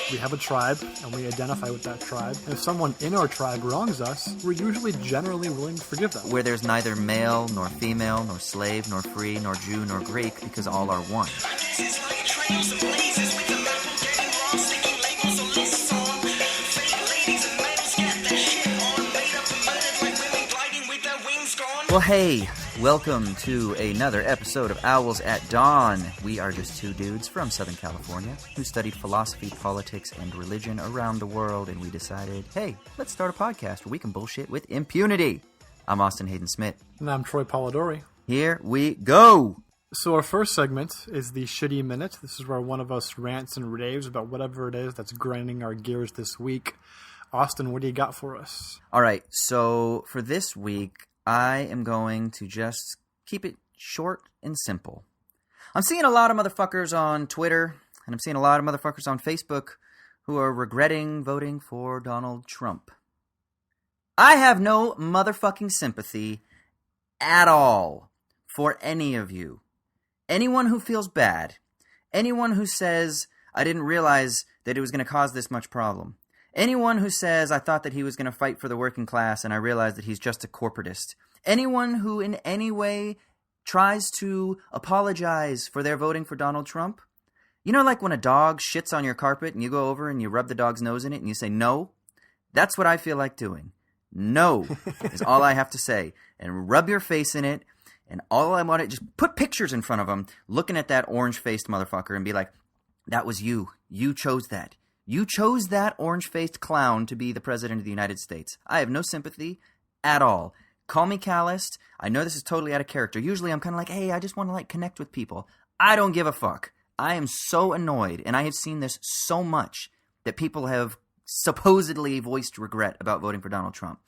We have a tribe, and we identify with that tribe. And if someone in our tribe wrongs us, we're usually generally willing to forgive them. Where there's neither male, nor female, nor slave, nor free, nor Jew, nor Greek, because all are one. Well, hey, welcome to another episode of Owls at Dawn. We are just two dudes from Southern California who studied philosophy, politics, and religion around the world, and we decided, hey, let's start a podcast where we can bullshit with impunity. I'm Austin Hayden Smith. And I'm Troy Polidori. Here we go! So our first segment is the Shitty Minute. This is where one of us rants and raves about whatever it is that's grinding our gears this week. Austin, what do you got for us? All right, so for this week, I am going to just keep it short and simple. I'm seeing a lot of motherfuckers on Twitter, and I'm seeing a lot of motherfuckers on Facebook who are regretting voting for Donald Trump. I have no motherfucking sympathy at all for any of you. Anyone who feels bad. Anyone who says, I didn't realize that it was going to cause this much problem. Anyone who says, I thought that he was going to fight for the working class and I realized that he's just a corporatist. Anyone who in any way tries to apologize for their voting for Donald Trump. You know, like when a dog shits on your carpet and you go over and you rub the dog's nose in it and you say no? That's what I feel like doing. No is all I have to say. And rub your face in it. And all I want to just put pictures in front of them looking at that orange-faced motherfucker and be like, that was you. You chose that. You chose that orange-faced clown to be the president of the United States. I have no sympathy at all. Call me calloused. I know this is totally out of character. Usually I'm kind of like, hey, I just want to connect with people. I don't give a fuck. I am so annoyed, and I have seen this so much that people have supposedly voiced regret about voting for Donald Trump.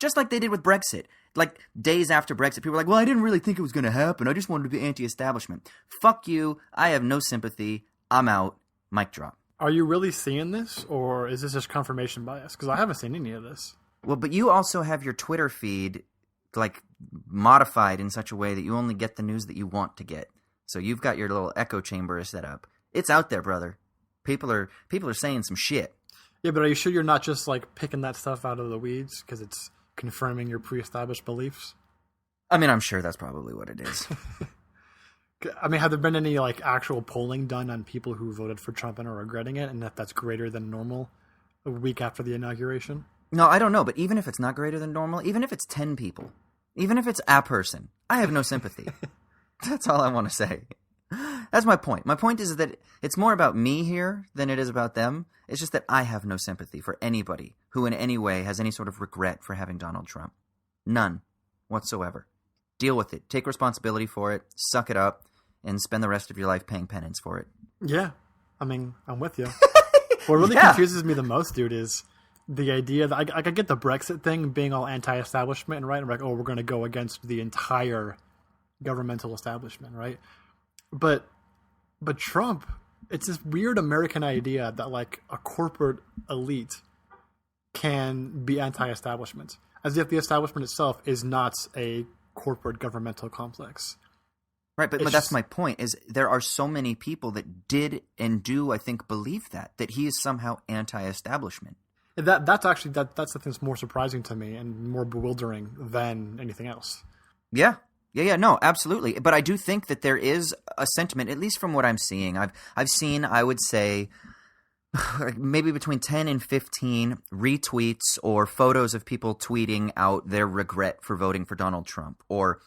Just like they did with Brexit. Like days after Brexit, people were like, well, I didn't really think it was going to happen. I just wanted to be anti-establishment. Fuck you. I have no sympathy. I'm out. Mic drop. Are you really seeing this, or is this just confirmation bias? Because I haven't seen any of this. Well, but you also have your Twitter feed, modified in such a way that you only get the news that you want to get. So you've got your little echo chamber set up. It's out there, brother. People are saying some shit. Yeah, but are you sure you're not just, picking that stuff out of the weeds because it's confirming your pre-established beliefs? I mean, I'm sure that's probably what it is. I mean, have there been any actual polling done on people who voted for Trump and are regretting it, and that's greater than normal a week after the inauguration? No, I don't know, but even if it's not greater than normal, even if it's 10 people, even if it's a person, I have no sympathy. That's all I want to say. That's my point. My point is that it's more about me here than it is about them. It's just that I have no sympathy for anybody who in any way has any sort of regret for having Donald Trump. None whatsoever. Deal with it. Take responsibility for it. Suck it up. And spend the rest of your life paying penance for it. Yeah. I mean, I'm with you. What really confuses me the most, dude, is the idea that I get the Brexit thing being all anti-establishment, right? I'm like, oh, we're going to go against the entire governmental establishment, right? But Trump, it's this weird American idea that a corporate elite can be anti-establishment, as if the establishment itself is not a corporate governmental complex. Right, but that's my point, is there are so many people that did and do, I think, believe that he is somehow anti-establishment. That's the thing that's more surprising to me and more bewildering than anything else. Yeah, no, absolutely. But I do think that there is a sentiment, at least from what I'm seeing. I've seen, I would say, maybe between 10 and 15 retweets or photos of people tweeting out their regret for voting for Donald Trump, or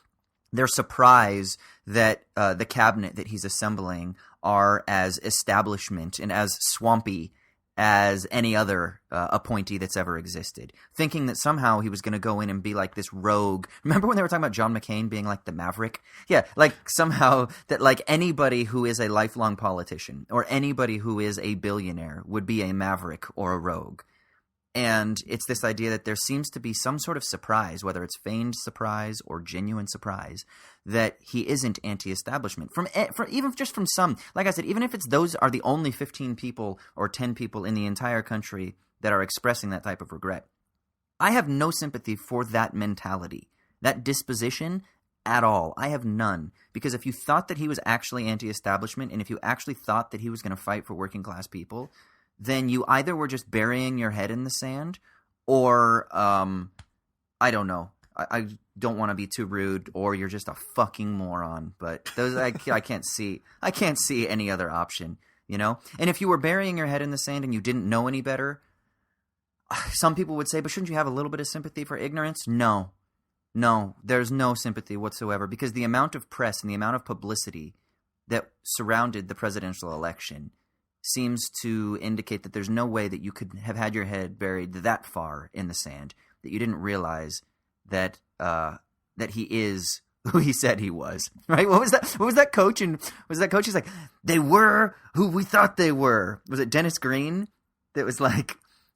their surprise that the cabinet that he's assembling are as establishment and as swampy as any other appointee that's ever existed. Thinking that somehow he was going to go in and be like this rogue. Remember when they were talking about John McCain being like the maverick? Yeah, somehow that anybody who is a lifelong politician or anybody who is a billionaire would be a maverick or a rogue. And it's this idea that there seems to be some sort of surprise, whether it's feigned surprise or genuine surprise, that he isn't anti-establishment. Even just from some, like I said, even if those are the only 15 people or 10 people in the entire country that are expressing that type of regret, I have no sympathy for that mentality, that disposition at all. I have none. Because if you thought that he was actually anti-establishment, and if you actually thought that he was going to fight for working class people, then you either were just burying your head in the sand, or I don't know. I don't want to be too rude, or you're just a fucking moron. But those I can't see. I can't see any other option, you know? And if you were burying your head in the sand and you didn't know any better, some people would say, but shouldn't you have a little bit of sympathy for ignorance? No, there's no sympathy whatsoever, because the amount of press and the amount of publicity that surrounded the presidential election seems to indicate that there's no way that you could have had your head buried that far in the sand that you didn't realize that that he is who he said he was, right? What was that coach? And was that coach? He's like, they were who we thought they were. Was it Dennis Green? That was like,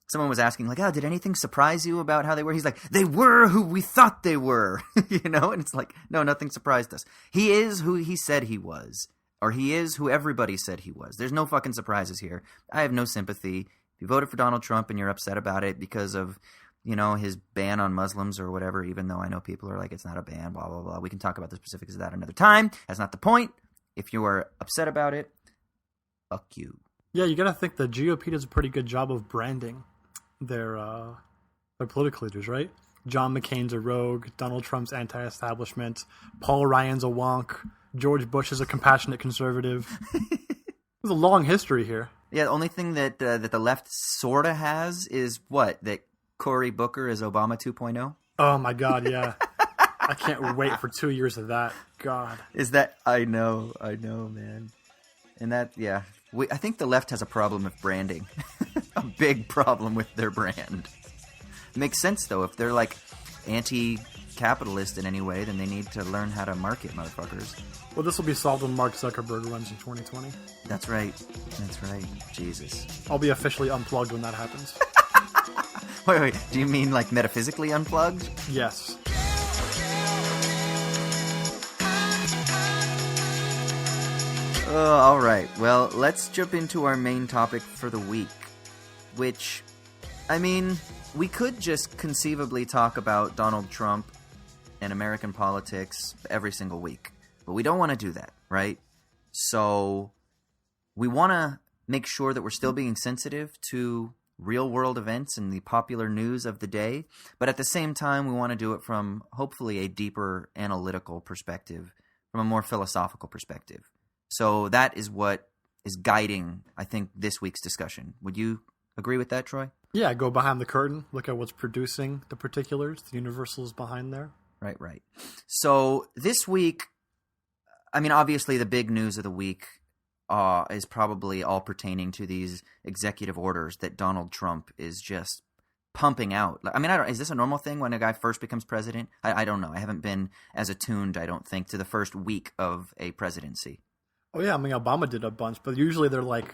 someone was asking, like, oh, did anything surprise you about how they were? He's like, they were who we thought they were, you know? And it's like, no, nothing surprised us. He is who he said he was, or he is who everybody said he was. There's no fucking surprises here. I have no sympathy. If you voted for Donald Trump and you're upset about it because of, you know, his ban on Muslims or whatever, even though I know people are like, it's not a ban, blah, blah, blah. We can talk about the specifics of that another time. That's not the point. If you are upset about it, fuck you. Yeah, you got to think the GOP does a pretty good job of branding their political leaders, right? John McCain's a rogue, Donald Trump's anti-establishment, Paul Ryan's a wonk, George Bush is a compassionate conservative. There's a long history here. Yeah, the only thing that the left sort of has is what? That Cory Booker is Obama 2.0? Oh my God, yeah. I can't wait for 2 years of that. God. Is that... I know, man. And that, yeah. I think the left has a problem with branding. A big problem with their brand. Makes sense, though. If they're, like, anti-capitalist in any way, then they need to learn how to market, motherfuckers. Well, this will be solved when Mark Zuckerberg runs in 2020. That's right. Jesus. I'll be officially unplugged when that happens. Wait. Do you mean, like, metaphysically unplugged? Yes. All right. Well, let's jump into our main topic for the week, which, I mean, we could just conceivably talk about Donald Trump and American politics every single week, but we don't want to do that, right? So we want to make sure that we're still being sensitive to real-world events and the popular news of the day, but at the same time, we want to do it from hopefully a deeper analytical perspective, from a more philosophical perspective. So that is what is guiding, I think, this week's discussion. Would you agree with that, Troy? Yeah, go behind the curtain, look at what's producing the particulars, the universals behind there. Right. So this week, I mean, obviously the big news of the week is probably all pertaining to these executive orders that Donald Trump is just pumping out. I mean, is this a normal thing when a guy first becomes president? I don't know. I haven't been as attuned, I don't think, to the first week of a presidency. Oh, yeah. I mean, Obama did a bunch, but usually they're like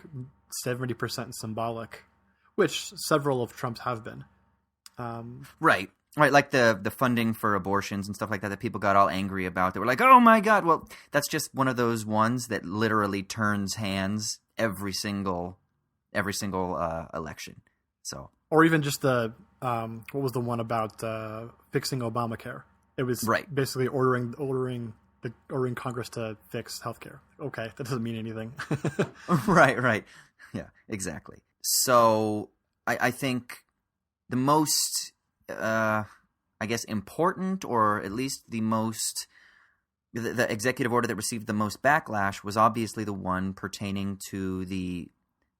70% symbolic, which several of Trump's have been. Right. Like the funding for abortions and stuff like that people got all angry about. They were like, oh, my God. Well, that's just one of those ones that literally turns hands every single election. So, or even just the what was the one about fixing Obamacare? It was basically ordering Congress to fix healthcare. Okay, that doesn't mean anything. Right. Yeah, exactly. So I think the most, I guess, important, or at least the executive order that received the most backlash was obviously the one pertaining to the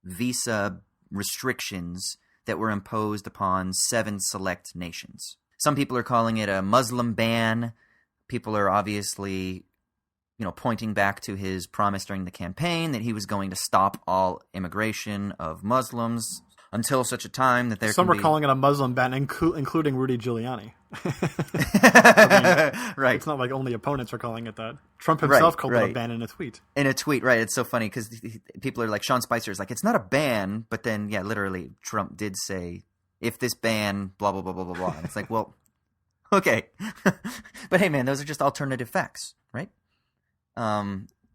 visa restrictions that were imposed upon 7 select nations. Some people are calling it a Muslim ban. People are obviously, pointing back to his promise during the campaign that he was going to stop all immigration of Muslims until such a time that there Some can are calling it a Muslim ban, including Rudy Giuliani. Right. It's not like only opponents are calling it that. Trump himself called it a ban in a tweet. In a tweet, right. It's so funny because people are like, Sean Spicer is like, it's not a ban, but then, yeah, literally, Trump did say, if this ban, blah, blah, blah, blah, blah, blah. And it's like, well, okay. But hey, man, those are just alternative facts, right?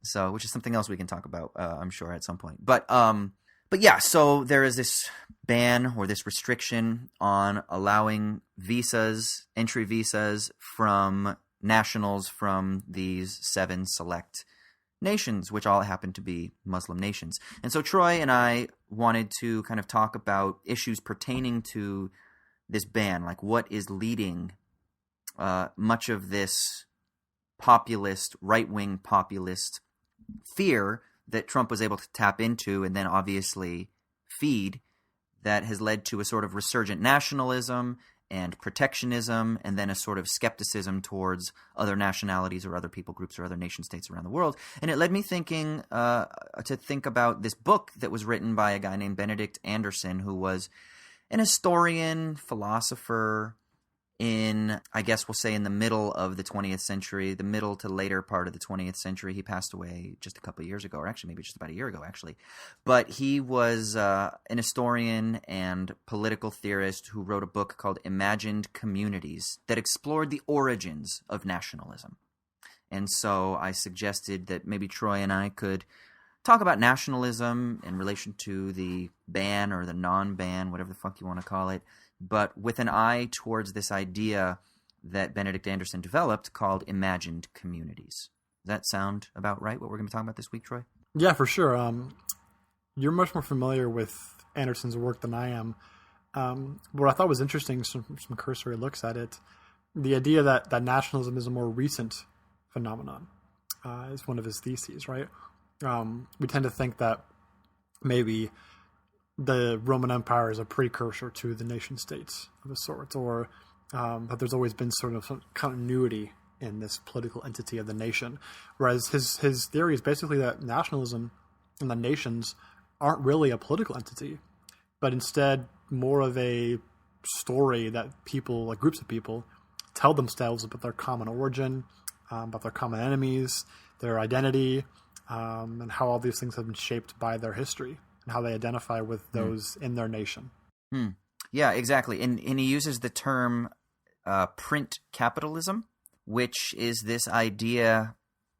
So, which is something else we can talk about, I'm sure, at some point. But yeah, so there is this ban or this restriction on allowing entry visas from nationals from these 7 select nations, which all happen to be Muslim nations. And so Troy and I wanted to kind of talk about issues pertaining to this ban, like what is leading much of this populist, right-wing populist fear that Trump was able to tap into and then obviously feed, that has led to a sort of resurgent nationalism and protectionism, and then a sort of skepticism towards other nationalities or other people groups or other nation states around the world. And it led me thinking to think about this book that was written by a guy named Benedict Anderson, who was an historian, philosopher in, I guess we'll say, in the middle of the 20th century, the middle to later part of the 20th century. He passed away just a couple of years ago, or actually maybe just about a year ago, actually. But he was an historian and political theorist who wrote a book called Imagined Communities that explored the origins of nationalism. And so I suggested that maybe Troy and I could talk about nationalism in relation to the ban or the non-ban, whatever the fuck you want to call it, but with an eye towards this idea that Benedict Anderson developed called imagined communities. Does that sound about right, what we're going to be talking about this week, Troy? Yeah, for sure. You're much more familiar with Anderson's work than I am. What I thought was interesting, some cursory looks at it, the idea that nationalism is a more recent phenomenon is one of his theses, right? We tend to think that maybe the Roman Empire is a precursor to the nation states of a sort, or that there's always been sort of some continuity in this political entity of the nation. Whereas his theory is basically that nationalism and the nations aren't really a political entity, but instead more of a story that people, like groups of people, tell themselves about their common origin, about their common enemies, their identity, and how all these things have been shaped by their history, and how they identify with those in their nation. Yeah, exactly. And he uses the term print capitalism, which is this idea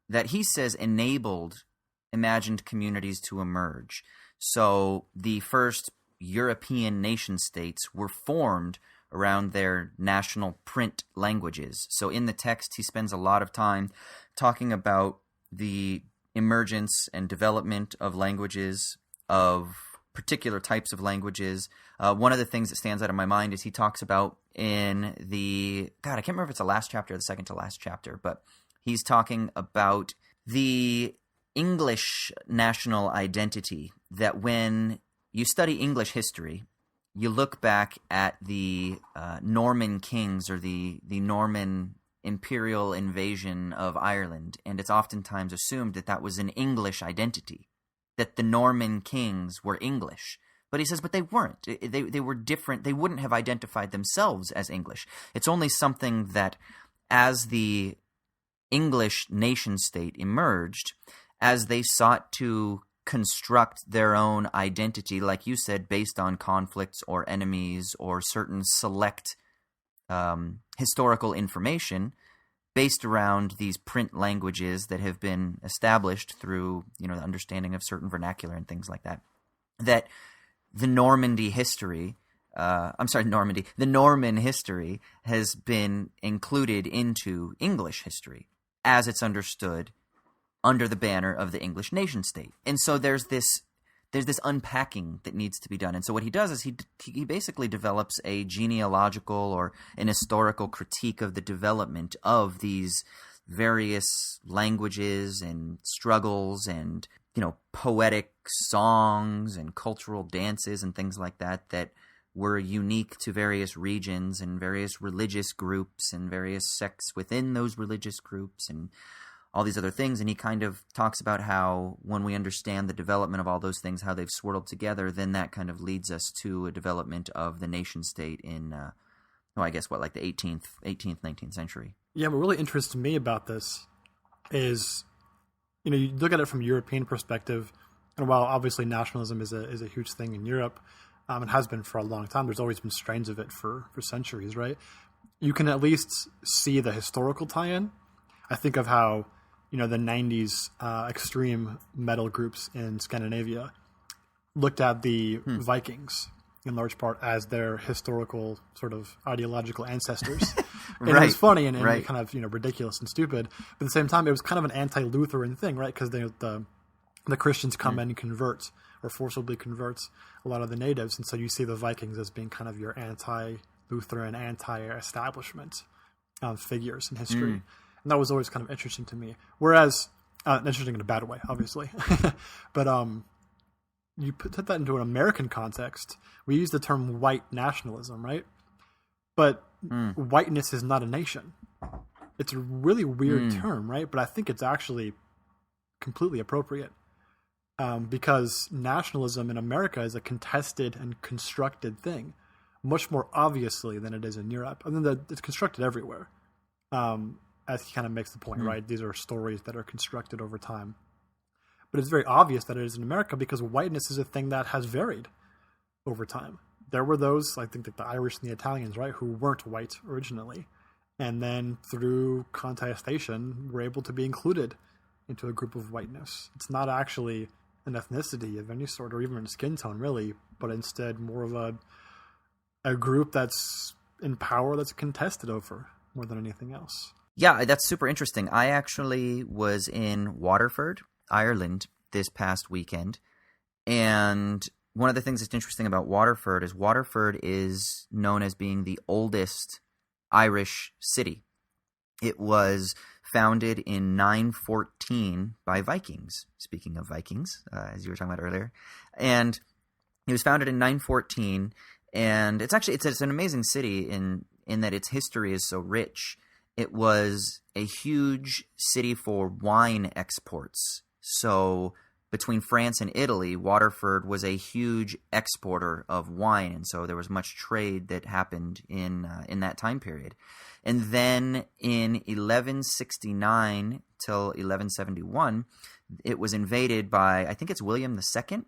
that he says enabled imagined communities to emerge. So the first European nation states were formed around their national print languages. So in the text, he spends a lot of time talking about the emergence and development of languages, of particular types of languages. One of the things that stands out in my mind is he talks about in the, I can't remember if it's the last chapter or the second to last chapter, but he's talking about the English national identity, that when you study English history, you look back at the Norman kings or the Norman imperial invasion of Ireland, and it's oftentimes assumed that that was an English identity, that the Norman kings were English. But he says, but they weren't. They were different. They wouldn't have identified themselves as English. It's only something that as the English nation state emerged, as they sought to construct their own identity, like you said, based on conflicts or enemies or certain select historical information based around these print languages that have been established through, the understanding of certain vernacular and things like that, that the Norman history has been included into English history as it's understood under the banner of the English nation state. And so there's this unpacking that needs to be done. And so what he does is he basically develops a genealogical or an historical critique of the development of these various languages and struggles and, poetic songs and cultural dances and things like that were unique to various regions and various religious groups and various sects within those religious groups and all these other things. And he kind of talks about how when we understand the development of all those things, how they've swirled together, then that kind of leads us to a development of the nation state in, the 18th, 19th century. Yeah, what really interests me about this is, you look at it from a European perspective, and while obviously nationalism is a huge thing in Europe, and has been for a long time, there's always been strains of it for centuries, right? You can at least see the historical tie-in. I think of how, the 90s extreme metal groups in Scandinavia looked at the Vikings in large part as their historical sort of ideological ancestors. And it was funny and kind of ridiculous and stupid. But at the same time, it was kind of an anti-Lutheran thing, right? Because the Christians come in and convert or forcibly converts a lot of the natives, and so you see the Vikings as being kind of your anti-Lutheran, anti-establishment figures in history. And that was always kind of interesting to me. Whereas, interesting in a bad way, obviously. But you put that into an American context, we use the term white nationalism, right? But whiteness is not a nation. It's a really weird term, right? But I think it's actually completely appropriate. Because nationalism in America is a contested and constructed thing, much more obviously than it is in Europe. I mean, it's constructed everywhere, as he kind of makes the point, right? These are stories that are constructed over time. But it's very obvious that it is in America because whiteness is a thing that has varied over time. There were those, I think, like the Irish and the Italians, right, who weren't white originally. And then through contestation, were able to be included into a group of whiteness. It's not actually an ethnicity of any sort or even a skin tone, really, but instead more of a group that's in power that's contested over more than anything else. Yeah, that's super interesting. I actually was in Waterford, Ireland, this past weekend, and one of the things that's interesting about Waterford is known as being the oldest Irish city. It was founded in 914 by Vikings. Speaking of Vikings, as you were talking about earlier, and it was founded in 914. And it's an amazing city in that its history is so rich. It was a huge city for wine exports. So between France and Italy, Waterford was a huge exporter of wine, and so there was much trade that happened in that time period. And then in 1169 till 1171, it was invaded by, I think it's William II.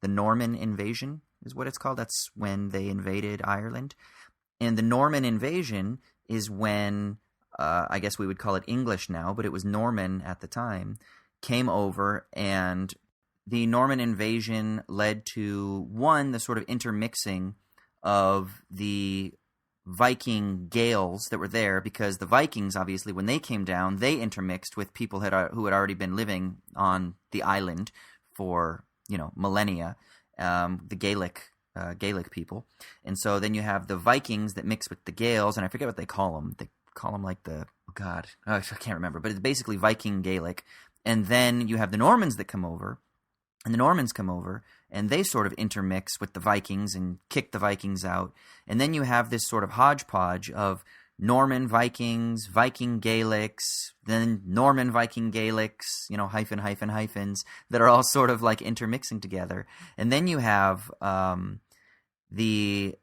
The Norman invasion is what it's called. That's when they invaded Ireland. And the Norman invasion is when, I guess we would call it English now, but it was Norman at the time, came over, and the Norman invasion led to, one, the sort of intermixing of the Viking Gaels that were there, because the Vikings, obviously, when they came down, they intermixed with people who had already been living on the island for, millennia, the Gaelic people. And so then you have the Vikings that mix with the Gaels, and I forget what they call them. They call them like I can't remember, but it's basically Viking Gaelic. And then you have the Normans that come over, and the Normans come over, and they sort of intermix with the Vikings and kick the Vikings out. And then you have this sort of hodgepodge of Norman Vikings, Viking Gaelics, then Norman Viking Gaelics, hyphens, that are all sort of like intermixing together. And then you have the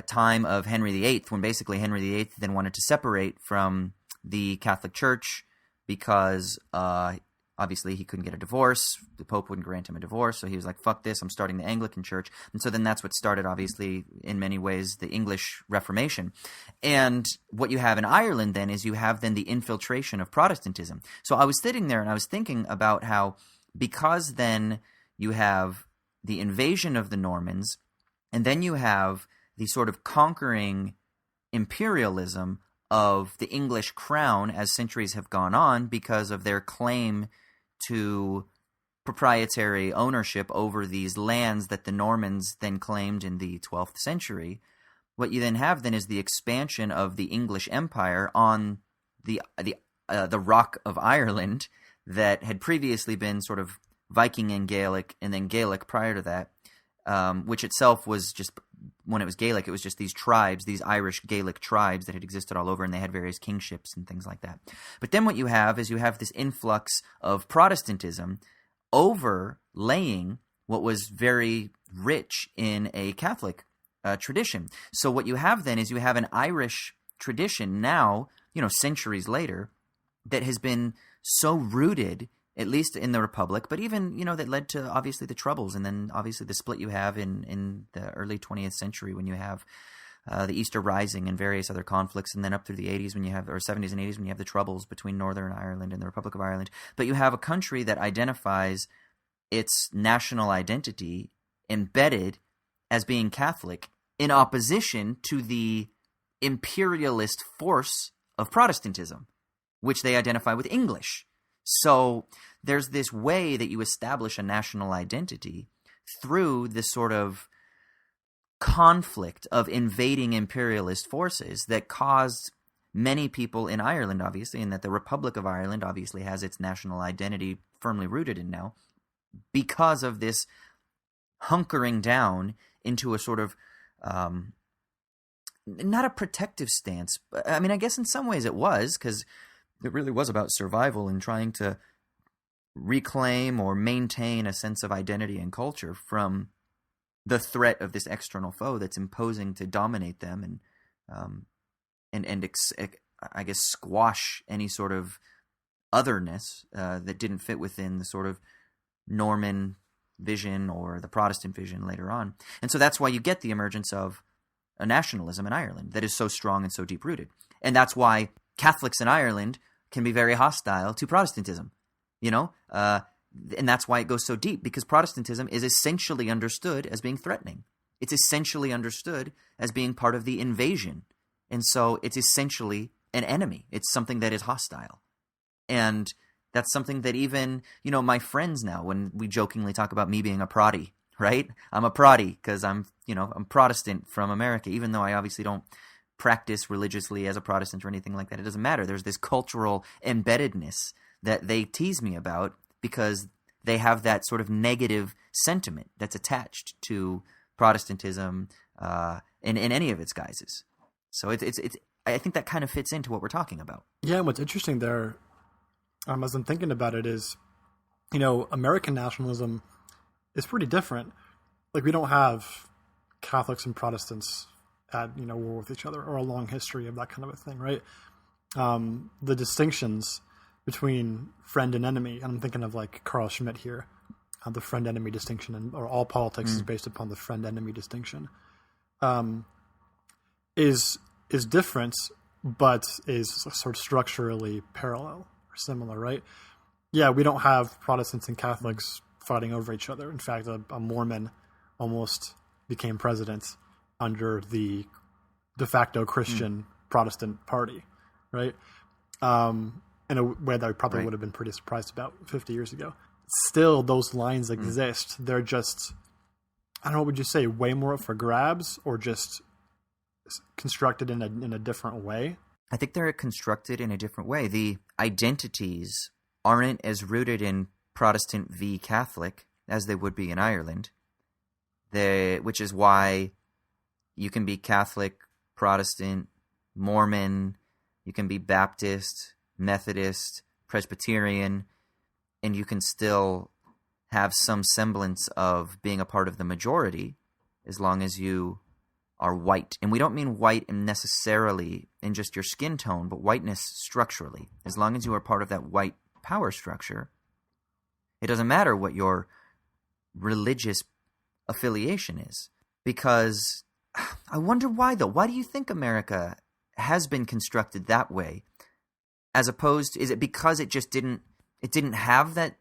time of Henry VIII, when basically Henry VIII then wanted to separate from the Catholic Church because obviously he couldn't get a divorce. The Pope wouldn't grant him a divorce, so he was like, fuck this, I'm starting the Anglican Church. And so then that's what started, obviously, in many ways, the English Reformation. And what you have in Ireland then is you have then the infiltration of Protestantism. So I was sitting there and I was thinking about how, because then you have the invasion of the Normans, and then you have the sort of conquering imperialism of the English crown as centuries have gone on because of their claim to proprietary ownership over these lands that the Normans then claimed in the 12th century. What you then have then is the expansion of the English Empire on the rock of Ireland that had previously been sort of Viking and Gaelic, and then Gaelic prior to that, which itself was just, when it was Gaelic, it was just these tribes, these Irish Gaelic tribes that had existed all over, and they had various kingships and things like that. But then what you have is you have this influx of Protestantism overlaying what was very rich in a Catholic tradition. So what you have then is you have an Irish tradition now, centuries later, that has been so rooted, at least in the Republic, but even, that led to, obviously, the Troubles, and then, obviously, the split you have in the early 20th century when you have the Easter Rising and various other conflicts, and then up through the 80s when you have, or 70s and 80s when you have the Troubles between Northern Ireland and the Republic of Ireland. But you have a country that identifies its national identity embedded as being Catholic in opposition to the imperialist force of Protestantism, which they identify with English. So there's this way that you establish a national identity through this sort of conflict of invading imperialist forces that caused many people in Ireland, obviously, and that the Republic of Ireland obviously has its national identity firmly rooted in now, because of this hunkering down into a sort of not a protective stance. I mean, I guess in some ways it was, because it really was about survival and trying to reclaim or maintain a sense of identity and culture from the threat of this external foe that's imposing to dominate them and I guess squash any sort of otherness that didn't fit within the sort of Norman vision or the Protestant vision later on. And so that's why you get the emergence of a nationalism in Ireland that is so strong and so deep-rooted. And that's why Catholics in Ireland can be very hostile to Protestantism, and that's why it goes so deep, because Protestantism is essentially understood as being threatening. It's essentially understood as being part of the invasion. And so it's essentially an enemy. It's something that is hostile. And that's something that even, my friends now, when we jokingly talk about me being a proddy, right? I'm a proddy because I'm Protestant from America, even though I obviously don't practice religiously as a Protestant or anything like that. It doesn't matter. There's this cultural embeddedness that they tease me about because they have that sort of negative sentiment that's attached to Protestantism in any of its guises. So it's I think that kind of fits into what we're talking about. Yeah, and what's interesting there, as I'm thinking about it, is, American nationalism is pretty different. Like, we don't have Catholics and Protestants at war with each other, or a long history of that kind of a thing, right? The distinctions between friend and enemy, and I'm thinking of like Carl Schmitt here, the friend-enemy distinction, or all politics is based upon the friend-enemy distinction, is different, but is sort of structurally parallel or similar, right? Yeah, we don't have Protestants and Catholics fighting over each other. In fact, a Mormon almost became president under the de facto Christian Protestant party, right? In a way that I probably would have been pretty surprised about 50 years ago. Still, those lines exist. They're just, I don't know, what would you say, way more up for grabs, or just constructed in a different way? I think they're constructed in a different way. The identities aren't as rooted in Protestant v. Catholic as they would be in Ireland, which is why you can be Catholic, Protestant, Mormon, you can be Baptist, Methodist, Presbyterian, and you can still have some semblance of being a part of the majority as long as you are white. And we don't mean white necessarily in just your skin tone, but whiteness structurally. As long as you are part of that white power structure, it doesn't matter what your religious affiliation is. Because I wonder why, though. Why do you think America has been constructed that way? As opposed to, is it because it just didn't have that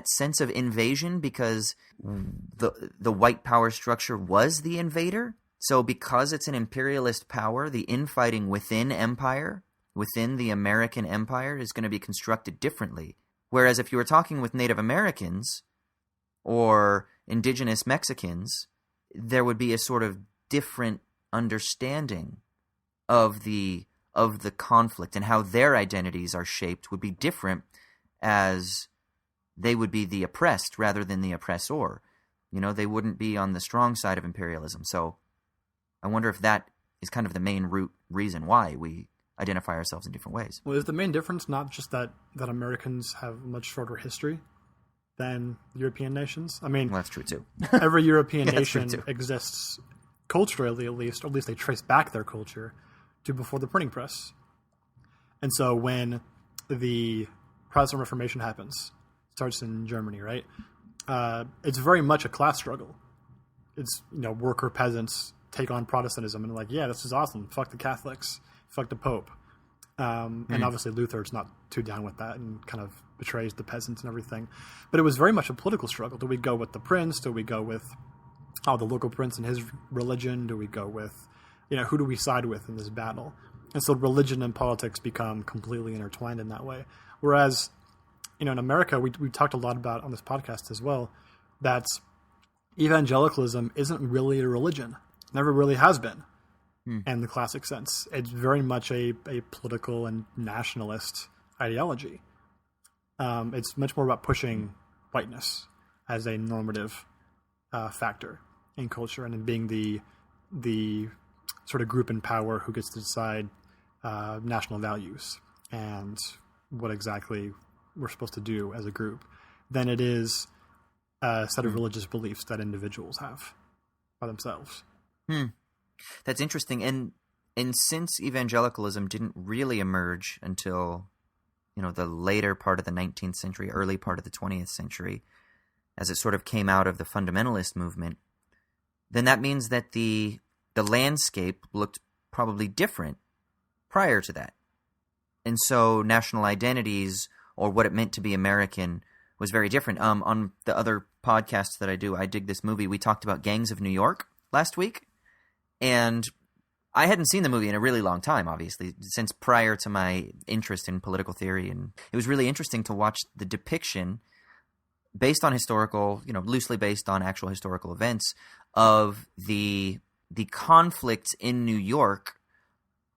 sense of invasion because the white power structure was the invader? So because it's an imperialist power, the infighting within empire, within the American empire, is going to be constructed differently. Whereas if you were talking with Native Americans or indigenous Mexicans, there would be a sort of different understanding of the conflict, and how their identities are shaped would be different, as they would be the oppressed rather than the oppressor. They wouldn't be on the strong side of imperialism. So I wonder if that is kind of the main root reason why we identify ourselves in different ways. Well, is the main difference not just that Americans have a much shorter history than European nations? I mean, well, that's true too. Every European nation exists culturally, at least, or at least they trace back their culture to before the printing press. And so when the Protestant Reformation happens, starts in Germany, right? It's very much a class struggle. It's, worker peasants take on Protestantism and like, yeah, this is awesome. Fuck the Catholics. Fuck the Pope. And obviously Luther's not too down with that and kind of betrays the peasants and everything. But it was very much a political struggle. Do we go with the prince? Do we go with the local prince and his religion? Do we go with who do we side with in this battle? And so religion and politics become completely intertwined in that way. Whereas, in America, we talked a lot about on this podcast as well, that evangelicalism isn't really a religion. Never really has been in the classic sense. It's very much a political and nationalist ideology. It's much more about pushing whiteness as a normative factor in culture, and in being the sort of group in power who gets to decide national values and what exactly we're supposed to do as a group, than it is a set of religious beliefs that individuals have by themselves. That's interesting. And since evangelicalism didn't really emerge until, the later part of the 19th century, early part of the 20th century, as it sort of came out of the fundamentalist movement, then that means that the landscape looked probably different prior to that. And so national identities, or what it meant to be American, was very different. On the other podcasts that I do, I Dig This Movie, we talked about Gangs of New York last week. And I hadn't seen the movie in a really long time, obviously, since prior to my interest in political theory. And it was really interesting to watch the depiction based on historical, loosely based on actual historical events, of the conflict in New York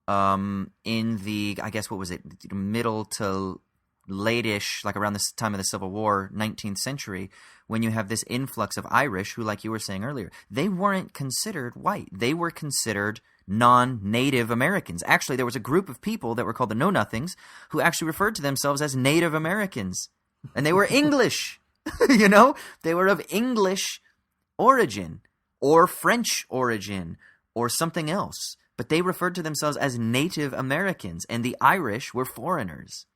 in the, I guess, what was it, middle to late-ish, like around this time of the Civil War, 19th century, when you have this influx of Irish who, like you were saying earlier, they weren't considered white. They were considered non-Native Americans. Actually, there was a group of people that were called the Know-Nothings who actually referred to themselves as Native Americans. And they were English, They were of English origin or French origin or something else. But they referred to themselves as Native Americans, and the Irish were foreigners.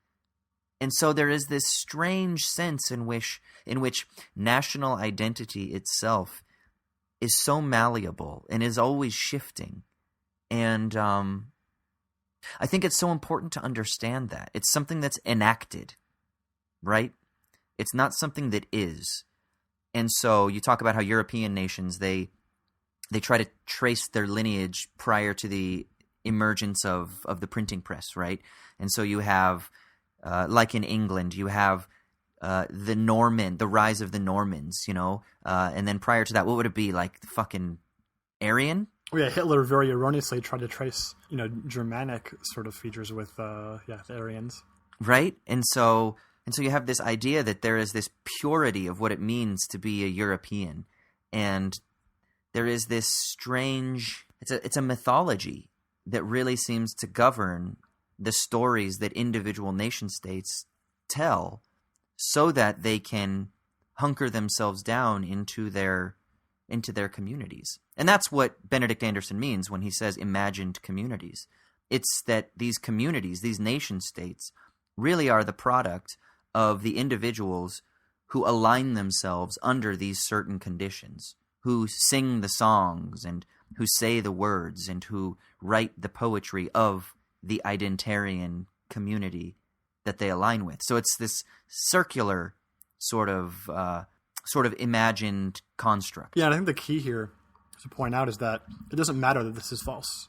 And so there is this strange sense in which national identity itself is so malleable and is always shifting. And I think it's so important to understand that. It's something that's enacted, right? It's not something that is. And so you talk about how European nations, they try to trace their lineage prior to the emergence of the printing press, right? And so you have... like in England, you have the rise of the Normans, and then prior to that, what would it be, like fucking Aryan? Well, yeah, Hitler very erroneously tried to trace, Germanic sort of features with, the Aryans. Right? And so you have this idea that there is this purity of what it means to be a European, and there is this strange, it's a mythology that really seems to govern the stories that individual nation states tell, so that they can hunker themselves down into their communities. And that's what Benedict Anderson means when he says imagined communities. It's that these communities, these nation states, really are the product of the individuals who align themselves under these certain conditions, who sing the songs and who say the words and who write the poetry of the identarian community that they align with. So it's this circular sort of imagined construct. Yeah, and I think the key here to point out is that it doesn't matter that this is false.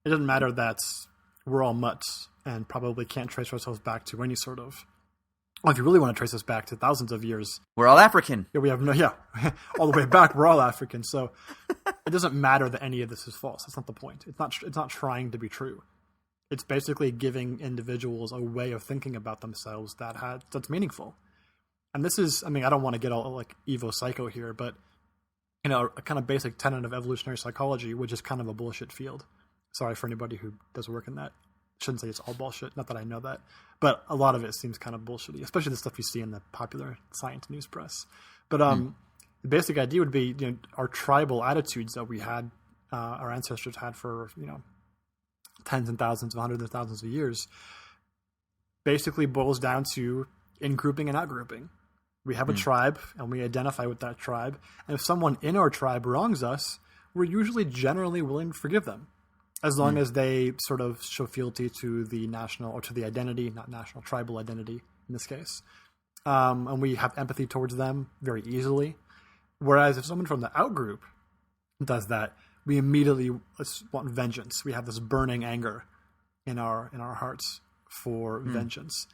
It doesn't matter that we're all mutts and probably can't trace ourselves back to any sort of... Well, if you really want to trace us back to thousands of years... We're all African. Yeah, we have all the way back, we're all African. So it doesn't matter that any of this is false. That's not the point. It's not trying to be true. It's basically giving individuals a way of thinking about themselves that's meaningful. And this is, I don't want to get all like Evo Psycho here, but a kind of basic tenet of evolutionary psychology, which is kind of a bullshit field. Sorry for anybody who does work in that. Shouldn't say it's all bullshit, not that I know that, but a lot of it seems kind of bullshitty, especially the stuff you see in the popular science news press. But the basic idea would be, our tribal attitudes that we had, our ancestors had for, tens and thousands of hundreds of thousands of years, basically boils down to in-grouping and out-grouping. We have a tribe, and we identify with that tribe, and if someone in our tribe wrongs us, we're usually generally willing to forgive them, as long as they sort of show fealty to the national, or to the identity, not national, tribal identity in this case. And we have empathy towards them very easily. Whereas if someone from the out-group does that, we immediately want vengeance. We have this burning anger in our hearts for vengeance,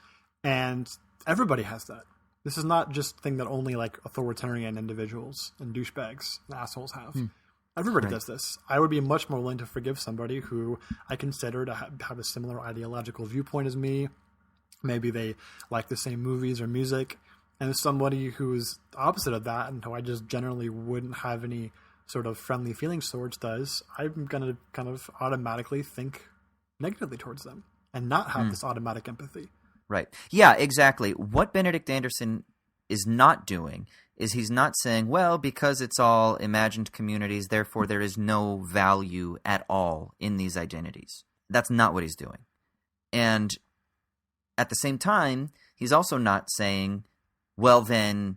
and everybody has that. This is not just a thing that only like authoritarian individuals and douchebags and assholes have. Everybody does this. I would be much more willing to forgive somebody who I consider to have a similar ideological viewpoint as me. Maybe they like the same movies or music, and somebody who's opposite of that and who I just generally wouldn't have any sort of friendly feelings towards does, I'm going to kind of automatically think negatively towards them and not have this automatic empathy. Right. Yeah, exactly. What Benedict Anderson is not doing is he's not saying, well, because it's all imagined communities, therefore there is no value at all in these identities. That's not what he's doing. And at the same time, he's also not saying, well, then,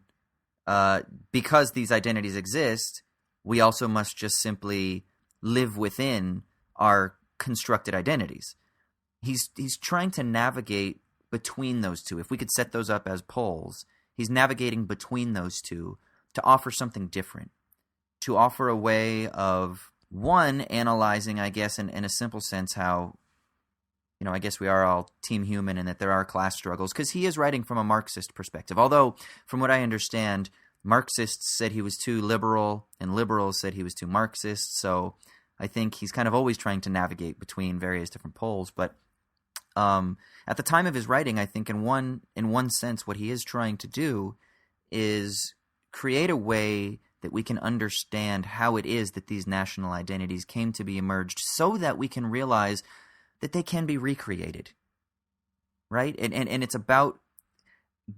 because these identities exist, we also must just simply live within our constructed identities. He's trying to navigate between those two. If we could set those up as poles, he's navigating between those two to offer something different, to offer a way of, one, analyzing, I guess, in a simple sense, how, I guess we are all team human and that there are class struggles, because he is writing from a Marxist perspective. Although, from what I understand, Marxists said he was too liberal and liberals said he was too Marxist. So I think he's kind of always trying to navigate between various different poles. But at the time of his writing, I think in one sense, what he is trying to do is create a way that we can understand how it is that these national identities came to be emerged, so that we can realize that they can be recreated, right? And it's about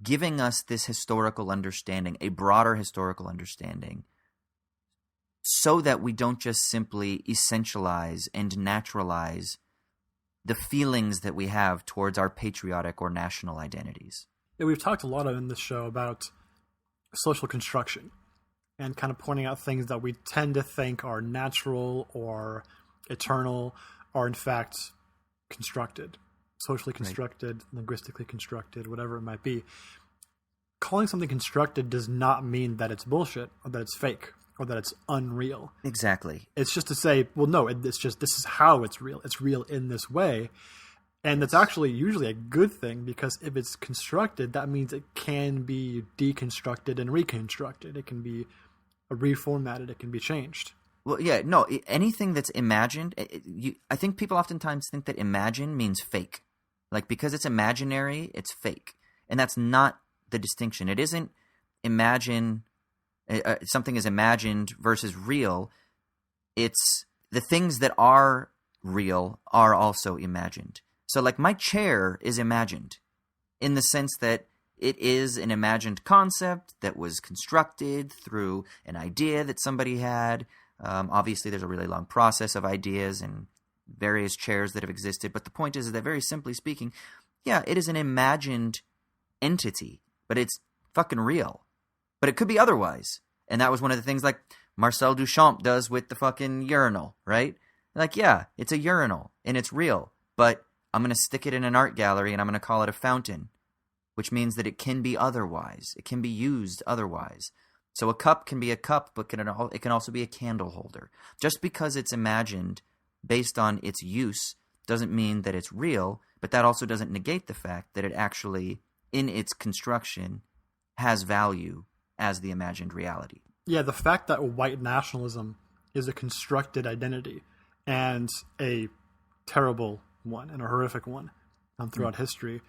giving us this historical understanding, a broader historical understanding, so that we don't just simply essentialize and naturalize the feelings that we have towards our patriotic or national identities. Yeah, we've talked a lot in this show about social construction and kind of pointing out things that we tend to think are natural or eternal are in fact constructed, socially constructed, linguistically constructed, whatever it might be. Calling something constructed does not mean that it's bullshit or that it's fake or that it's unreal. Exactly. It's just to say, well, no, it's just, this is how it's real. It's real in this way. And that's actually usually a good thing, because if it's constructed, that means it can be deconstructed and reconstructed. It can be reformatted. It can be changed. Well, yeah, no, anything that's imagined, I think people oftentimes think that imagine means fake. Like, because it's imaginary, it's fake. And that's not the distinction. It isn't something is imagined versus real. It's the things that are real are also imagined. So, like, my chair is imagined in the sense that it is an imagined concept that was constructed through an idea that somebody had. Obviously, there's a really long process of ideas and various chairs that have existed. But the point is that, very simply speaking, yeah, it is an imagined entity, but it's fucking real. But it could be otherwise. And that was one of the things like Marcel Duchamp does with the fucking urinal, right? Like, yeah, it's a urinal and it's real, but I'm going to stick it in an art gallery and I'm going to call it a fountain, which means that it can be otherwise. It can be used otherwise. So a cup can be a cup, but it can also be a candle holder. Just because it's imagined based on its use doesn't mean that it's real, but that also doesn't negate the fact that it actually, in its construction, has value as the imagined reality. Yeah, the fact that white nationalism is a constructed identity and a terrible one and a horrific one throughout history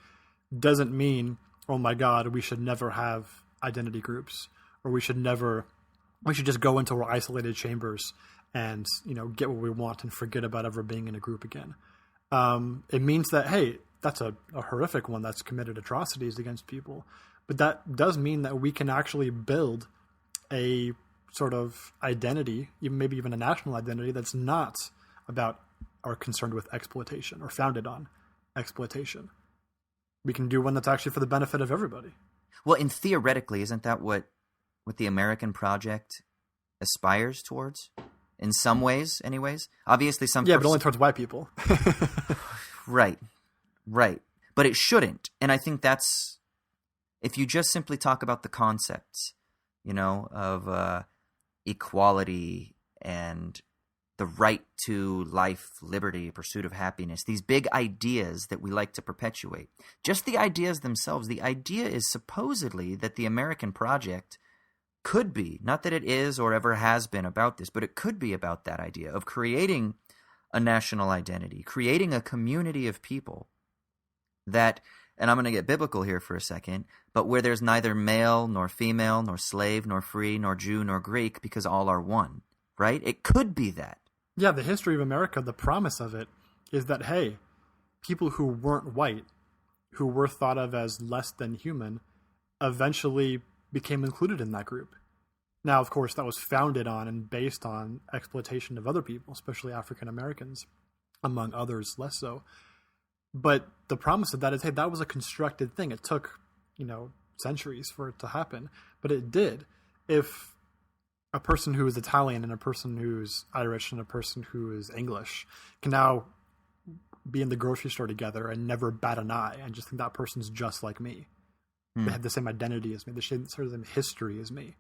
doesn't mean, oh my God, we should never have identity groups, or we should just go into our isolated chambers and, get what we want and forget about ever being in a group again. It means that, hey, that's a horrific one that's committed atrocities against people. But that does mean that we can actually build a sort of identity, maybe even a national identity, that's not about or concerned with exploitation or founded on exploitation. We can do one that's actually for the benefit of everybody. Well, and theoretically, isn't that what the American project aspires towards? In some ways, anyways. Obviously, but only towards white people. Right. But it shouldn't. And I think that's, if you just simply talk about the concepts, of equality and the right to life, liberty, pursuit of happiness, these big ideas that we like to perpetuate. Just the ideas themselves. The idea is supposedly that the American project could be, not that it is or ever has been about this, but it could be about that idea of creating a national identity, creating a community of people that, and I'm going to get biblical here for a second, but where there's neither male nor female, nor slave, nor free, nor Jew, nor Greek, because all are one, right? It could be that. Yeah, the history of America, the promise of it is that, hey, people who weren't white, who were thought of as less than human, eventually became included in that group. Now, of course, that was founded on and based on exploitation of other people, especially African Americans, among others less so. But the promise of that is, hey, that was a constructed thing. It took, centuries for it to happen, but it did. If a person who is Italian and a person who's Irish and a person who is English can now be in the grocery store together and never bat an eye and just think that person's just like me. They have the same identity as me. They share the same history as me.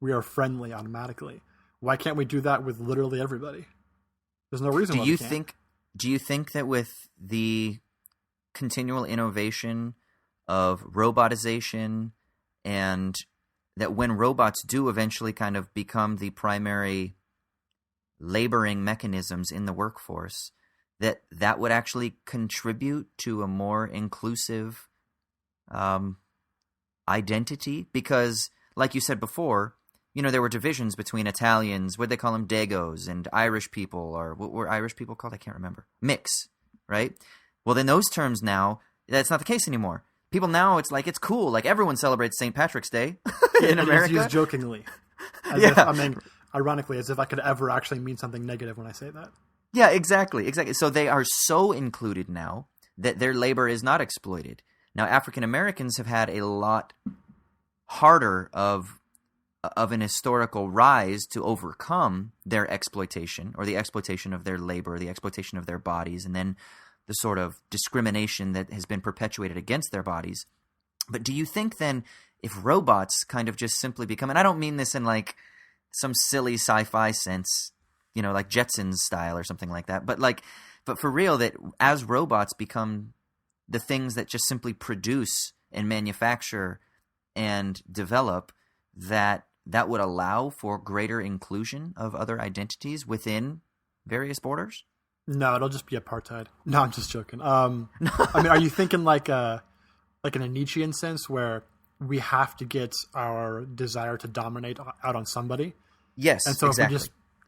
We are friendly automatically. Why can't we do that with literally everybody? There's no reason why we can't. Do you think that with the continual innovation of robotization, and that when robots do eventually kind of become the primary laboring mechanisms in the workforce, that would actually contribute to a more inclusive identity? Because, like you said before, there were divisions between Italians, what they call them, Dagos, and Irish people, or what were Irish people called? I can't remember. Mix, right? Well, then those terms now, that's not the case anymore. People now, it's like, it's cool. Like, everyone celebrates St. Patrick's Day in America. It's used jokingly. Ironically, as if I could ever actually mean something negative when I say that. Yeah, exactly. So they are so included now that their labor is not exploited. Now, African Americans have had a lot harder of an historical rise to overcome their exploitation, or the exploitation of their labor, the exploitation of their bodies, and then the sort of discrimination that has been perpetuated against their bodies. But do you think then, if robots kind of just simply become, and I don't mean this in like some silly sci-fi sense, like Jetsons style or something like that, but for real, that as robots become the things that just simply produce and manufacture and develop, that would allow for greater inclusion of other identities within various borders? No, it'll just be apartheid. No, I'm just joking. Are you thinking like in a Nietzschean sense where we have to get our desire to dominate out on somebody? Yes, and so exactly. If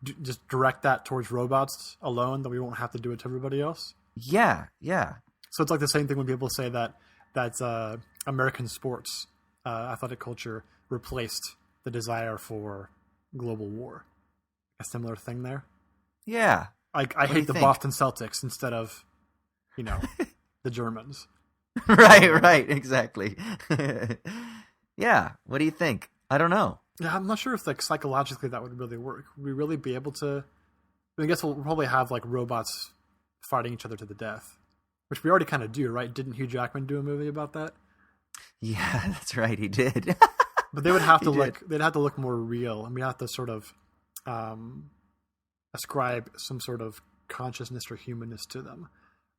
we just direct that towards robots alone, then we won't have to do it to everybody else? Yeah. So it's like the same thing when people say that American sports, athletic culture, replaced the desire for global war. A similar thing there? Yeah. I hate the Boston Celtics instead of, the Germans. Right, exactly. Yeah, what do you think? I don't know. Yeah, I'm not sure if psychologically that would really work. Would we really be able to? I guess we'll probably have robots fighting each other to the death, which we already kind of do, right? Didn't Hugh Jackman do a movie about that? Yeah, that's right, he did. But they would have to they'd have to look more real, and we have to sort of ascribe some sort of consciousness or humanness to them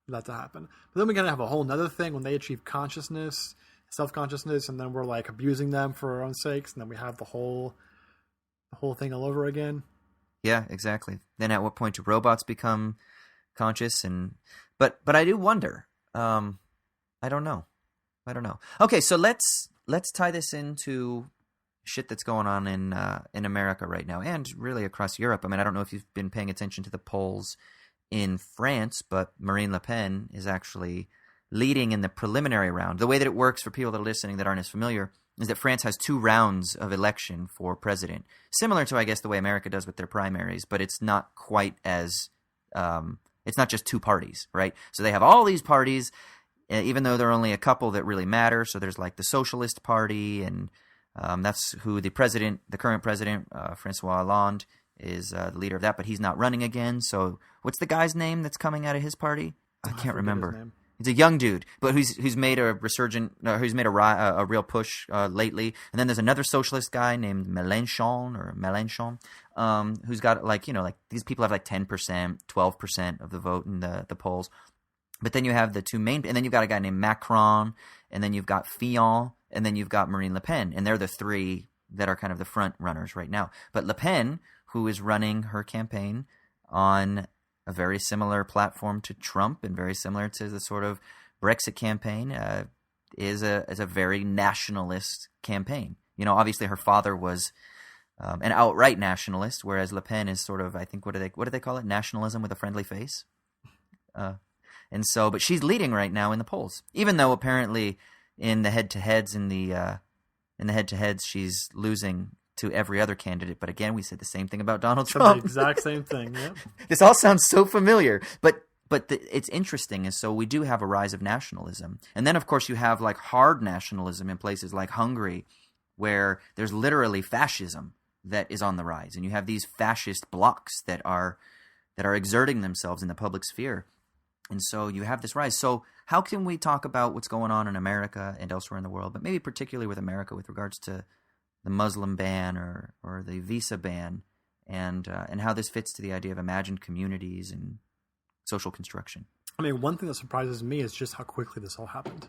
for that to happen. But then we're gonna have a whole nother thing when they achieve consciousness, self-consciousness, and then we're abusing them for our own sakes, and then we have the whole thing all over again. Yeah, exactly. Then at what point do robots become conscious? But I do wonder. I don't know. Okay, so let's tie this into shit that's going on in America right now, and really across Europe. I don't know if you've been paying attention to the polls in France, but Marine Le Pen is actually leading in the preliminary round. The way that it works for people that are listening that aren't as familiar is that France has 2 rounds of election for president, similar to, I guess, the way America does with their primaries, but it's not quite as it's not just 2 parties, right? So they have all these parties, even though there are only a couple that really matter. So there's the Socialist Party, and that's who the current president, Francois Hollande, is the leader of that, but he's not running again. So what's the guy's name that's coming out of his party? I can't remember. He's a young dude, but who's made a a real push lately. And then there's another socialist guy named Mélenchon, who's got like these people have like 10%, 12% of the vote in the polls. But then you have the two main, and then you've got a guy named Macron, and then you've got Fillon, and then you've got Marine Le Pen, and they're the three that are kind of the front runners right now. But Le Pen, who is running her campaign on a very similar platform to Trump and very similar to the sort of Brexit campaign, is a very nationalist campaign. Obviously her father was an outright nationalist, whereas Le Pen is sort of, I think, what do they call it? Nationalism with a friendly face. But she's leading right now in the polls, even though apparently in the head-to-heads she's losing to every other candidate. But again, we said the same thing about Donald Trump. The exact same thing, yeah. This all sounds so familiar, but it's interesting is so we do have a rise of nationalism. And then, of course, you have like hard nationalism in places like Hungary, where there's literally fascism that is on the rise. And you have these fascist blocs that are exerting themselves in the public sphere. And so you have this rise. So how can we talk about what's going on in America and elsewhere in the world, but maybe particularly with America with regards to the Muslim ban or the visa ban, and how this fits to the idea of imagined communities and social construction? I mean, one thing that surprises me is just how quickly this all happened.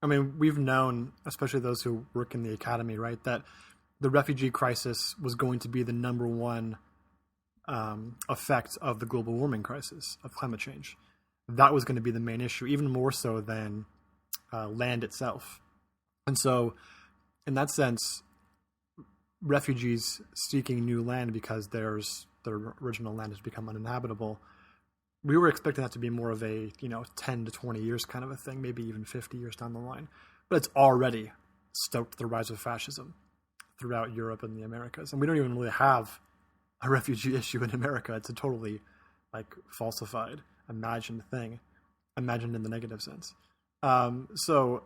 I mean, we've known, especially those who work in the academy, right, that the refugee crisis was going to be the number one effect of the global warming crisis, of climate change. That was going to be the main issue, even more so than land itself. And so, in that sense, refugees seeking new land because their original land has become uninhabitable, we were expecting that to be more of a 10 to 20 years kind of a thing, maybe even 50 years down the line. But it's already stoked the rise of fascism throughout Europe and the Americas. And we don't even really have a refugee issue in America. It's a totally falsified, imagined thing, imagined in the negative sense. So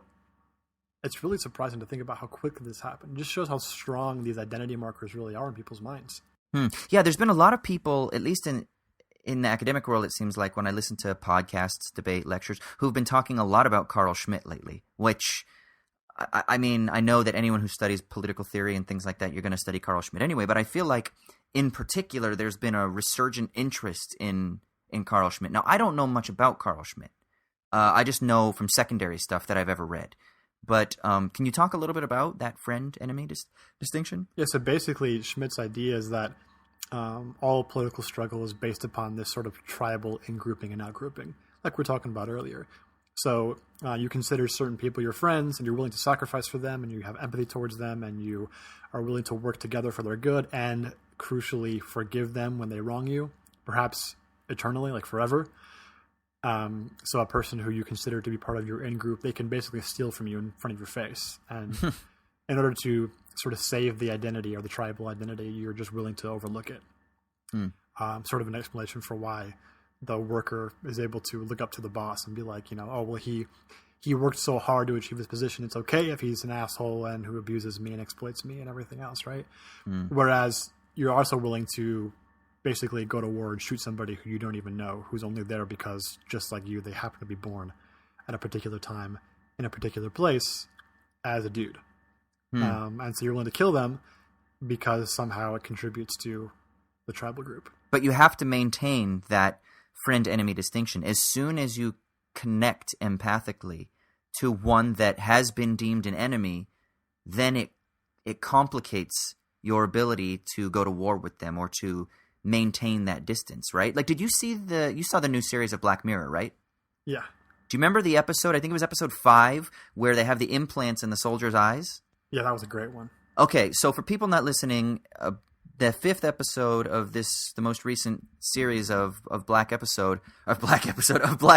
it's really surprising to think about how quickly this happened. It just shows how strong these identity markers really are in people's minds. Yeah, there's been a lot of people, at least in the academic world, it seems like, when I listen to podcasts, debate, lectures, who've been talking a lot about Carl Schmitt lately, which, I mean, I know that anyone who studies political theory and things like that, you're going to study Carl Schmitt anyway, but I feel like, in particular, there's been a resurgent interest in Carl Schmitt. Now, I don't know much about Carl Schmitt. I just know from secondary stuff that I've ever read. But can you talk a little bit about that friend-enemy distinction? Yeah, so basically Schmitt's idea is that all political struggle is based upon this sort of tribal in-grouping and out-grouping, like we were talking about earlier. So you consider certain people your friends, and you're willing to sacrifice for them, and you have empathy towards them, and you are willing to work together for their good, and crucially forgive them when they wrong you, perhaps eternally, like forever. So a person who you consider to be part of your in-group, they can basically steal from you in front of your face. And in order to sort of save the identity or the tribal identity, you're just willing to overlook it. Sort of an explanation for why the worker is able to look up to the boss and be like, oh, well, he worked so hard to achieve this position. It's okay if he's an asshole and who abuses me and exploits me and everything else, right? Whereas you're also willing to basically go to war and shoot somebody who you don't even know, who's only there because, just like you, they happen to be born at a particular time in a particular place as a dude. And so you're willing to kill them because somehow it contributes to the tribal group. But you have to maintain that friend-enemy distinction. As soon as you connect empathically to one that has been deemed an enemy, then it complicates your ability to go to war with them or to maintain that distance, right? Like, you saw the new series of Black Mirror, right? Yeah. Do you remember the episode, I think it was episode 5, where they have the implants in the soldiers' eyes? Yeah, that was a great one. Okay, so for people not listening, the 5th episode of the most recent series of Black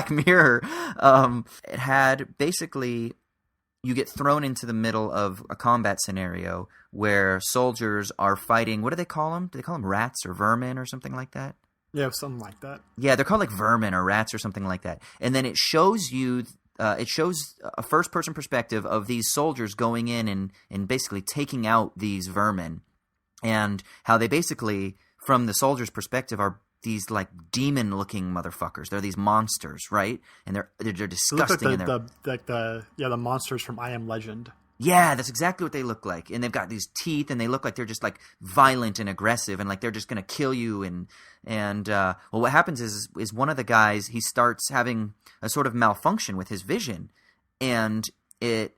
Mirror, it had basically, you get thrown into the middle of a combat scenario where soldiers are fighting, what do they call them? Do they call them rats or vermin or something like that? Yeah, something like that. Yeah, they're called like vermin or rats or something like that. And then it shows you, it shows a first-person perspective of these soldiers going in and basically taking out these vermin, and how they basically, from the soldiers' perspective, are these like demon looking motherfuckers. They're these monsters, right? And they're disgusting. They look like the monsters from I Am Legend. Yeah, that's exactly what they look like. And they've got these teeth, and they look like they're just like violent and aggressive, and like they're just gonna kill you. And well, what happens is one of the guys, he starts having a sort of malfunction with his vision, and it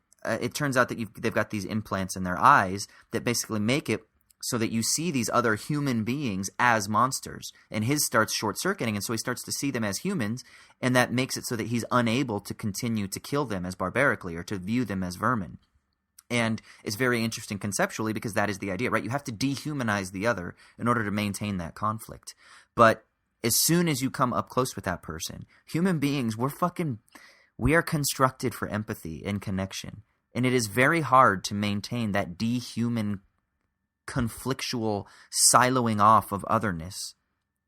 turns out that they've got these implants in their eyes that basically make it so that you see these other human beings as monsters. And his starts short-circuiting, and so he starts to see them as humans, and that makes it so that he's unable to continue to kill them as barbarically or to view them as vermin. And it's very interesting conceptually because that is the idea, right? You have to dehumanize the other in order to maintain that conflict. But as soon as you come up close with that person, human beings, we are constructed for empathy and connection. And it is very hard to maintain that dehuman, conflictual siloing off of otherness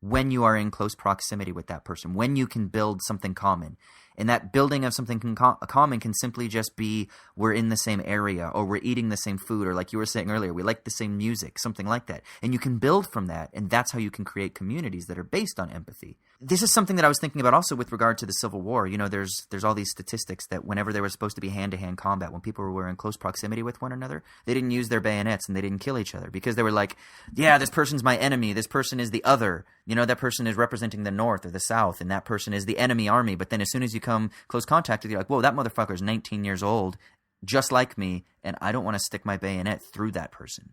when you are in close proximity with that person, when you can build something common. And that building of something common can simply just be we're in the same area, or we're eating the same food, or like you were saying earlier, we like the same music, something like that. And you can build from that, and that's how you can create communities that are based on empathy. This is something that I was thinking about also with regard to the Civil War. You know, there's all these statistics that whenever there was supposed to be hand-to-hand combat, when people were in close proximity with one another, they didn't use their bayonets and they didn't kill each other because they were like, yeah, this person's my enemy, this person is the other. You know, that person is representing the North or the South, and that person is the enemy army. But then as soon as you come close contact with, you're like, whoa, that motherfucker's 19 years old, just like me, and I don't want to stick my bayonet through that person.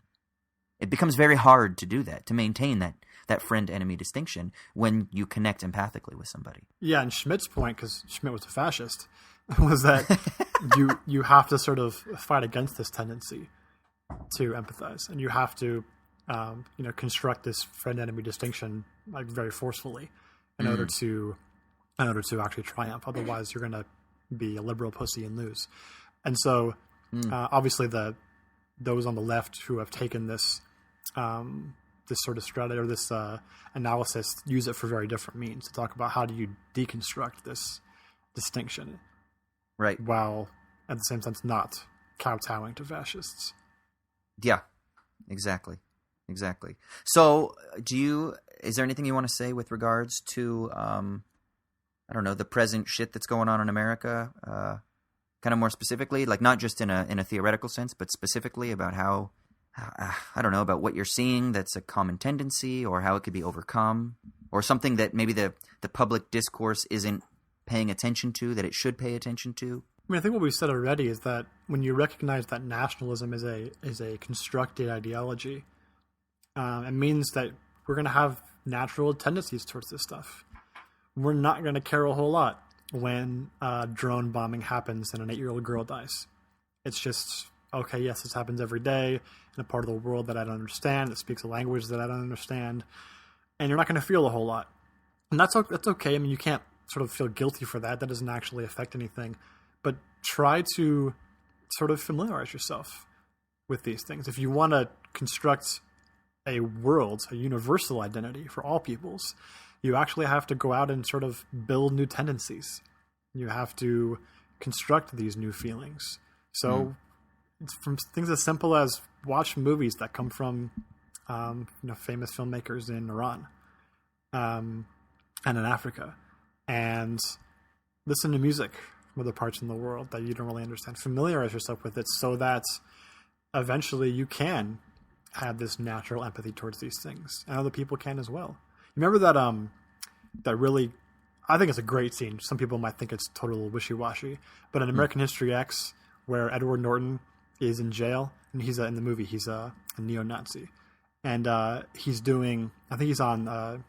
It becomes very hard to do that, to maintain that friend-enemy distinction when you connect empathically with somebody. Yeah, and Schmidt's point, because Schmidt was a fascist, was that you have to sort of fight against this tendency to empathize, and you have to construct this friend-enemy distinction like very forcefully in order to actually triumph. Otherwise, you're going to be a liberal pussy and lose. And so, obviously, those on the left who have taken this this sort of strategy or this analysis use it for very different means to talk about how do you deconstruct this distinction, right? While at the same time not kowtowing to fascists. Yeah, exactly. So, is there anything you want to say with regards to, I don't know, the present shit that's going on in America? Kind of more specifically, like not just in a theoretical sense, but specifically about how, I don't know, about what you're seeing that's a common tendency, or how it could be overcome, or something that maybe the public discourse isn't paying attention to that it should pay attention to. I mean, I think what we've said already is that when you recognize that nationalism is a constructed ideology, it means that we're going to have natural tendencies towards this stuff. We're not going to care a whole lot when drone bombing happens and an 8-year-old girl dies. It's just, okay, yes, this happens every day in a part of the world that I don't understand, that speaks a language that I don't understand, and you're not going to feel a whole lot. And that's okay. I mean, you can't sort of feel guilty for that. That doesn't actually affect anything. But try to sort of familiarize yourself with these things. If you want to construct a world, a universal identity for all peoples, you actually have to go out and sort of build new tendencies. You have to construct these new feelings. So it's from things as simple as watch movies that come from famous filmmakers in Iran and in Africa, and listen to music from other parts in the world that you don't really understand. Familiarize yourself with it so that eventually you can have this natural empathy towards these things, and other people can as well. Remember that really, I think it's a great scene. Some people might think it's totally wishy-washy, but in American History X, where Edward Norton is in jail, and he's in the movie, he's a neo-Nazi, and he's doing, I think he's on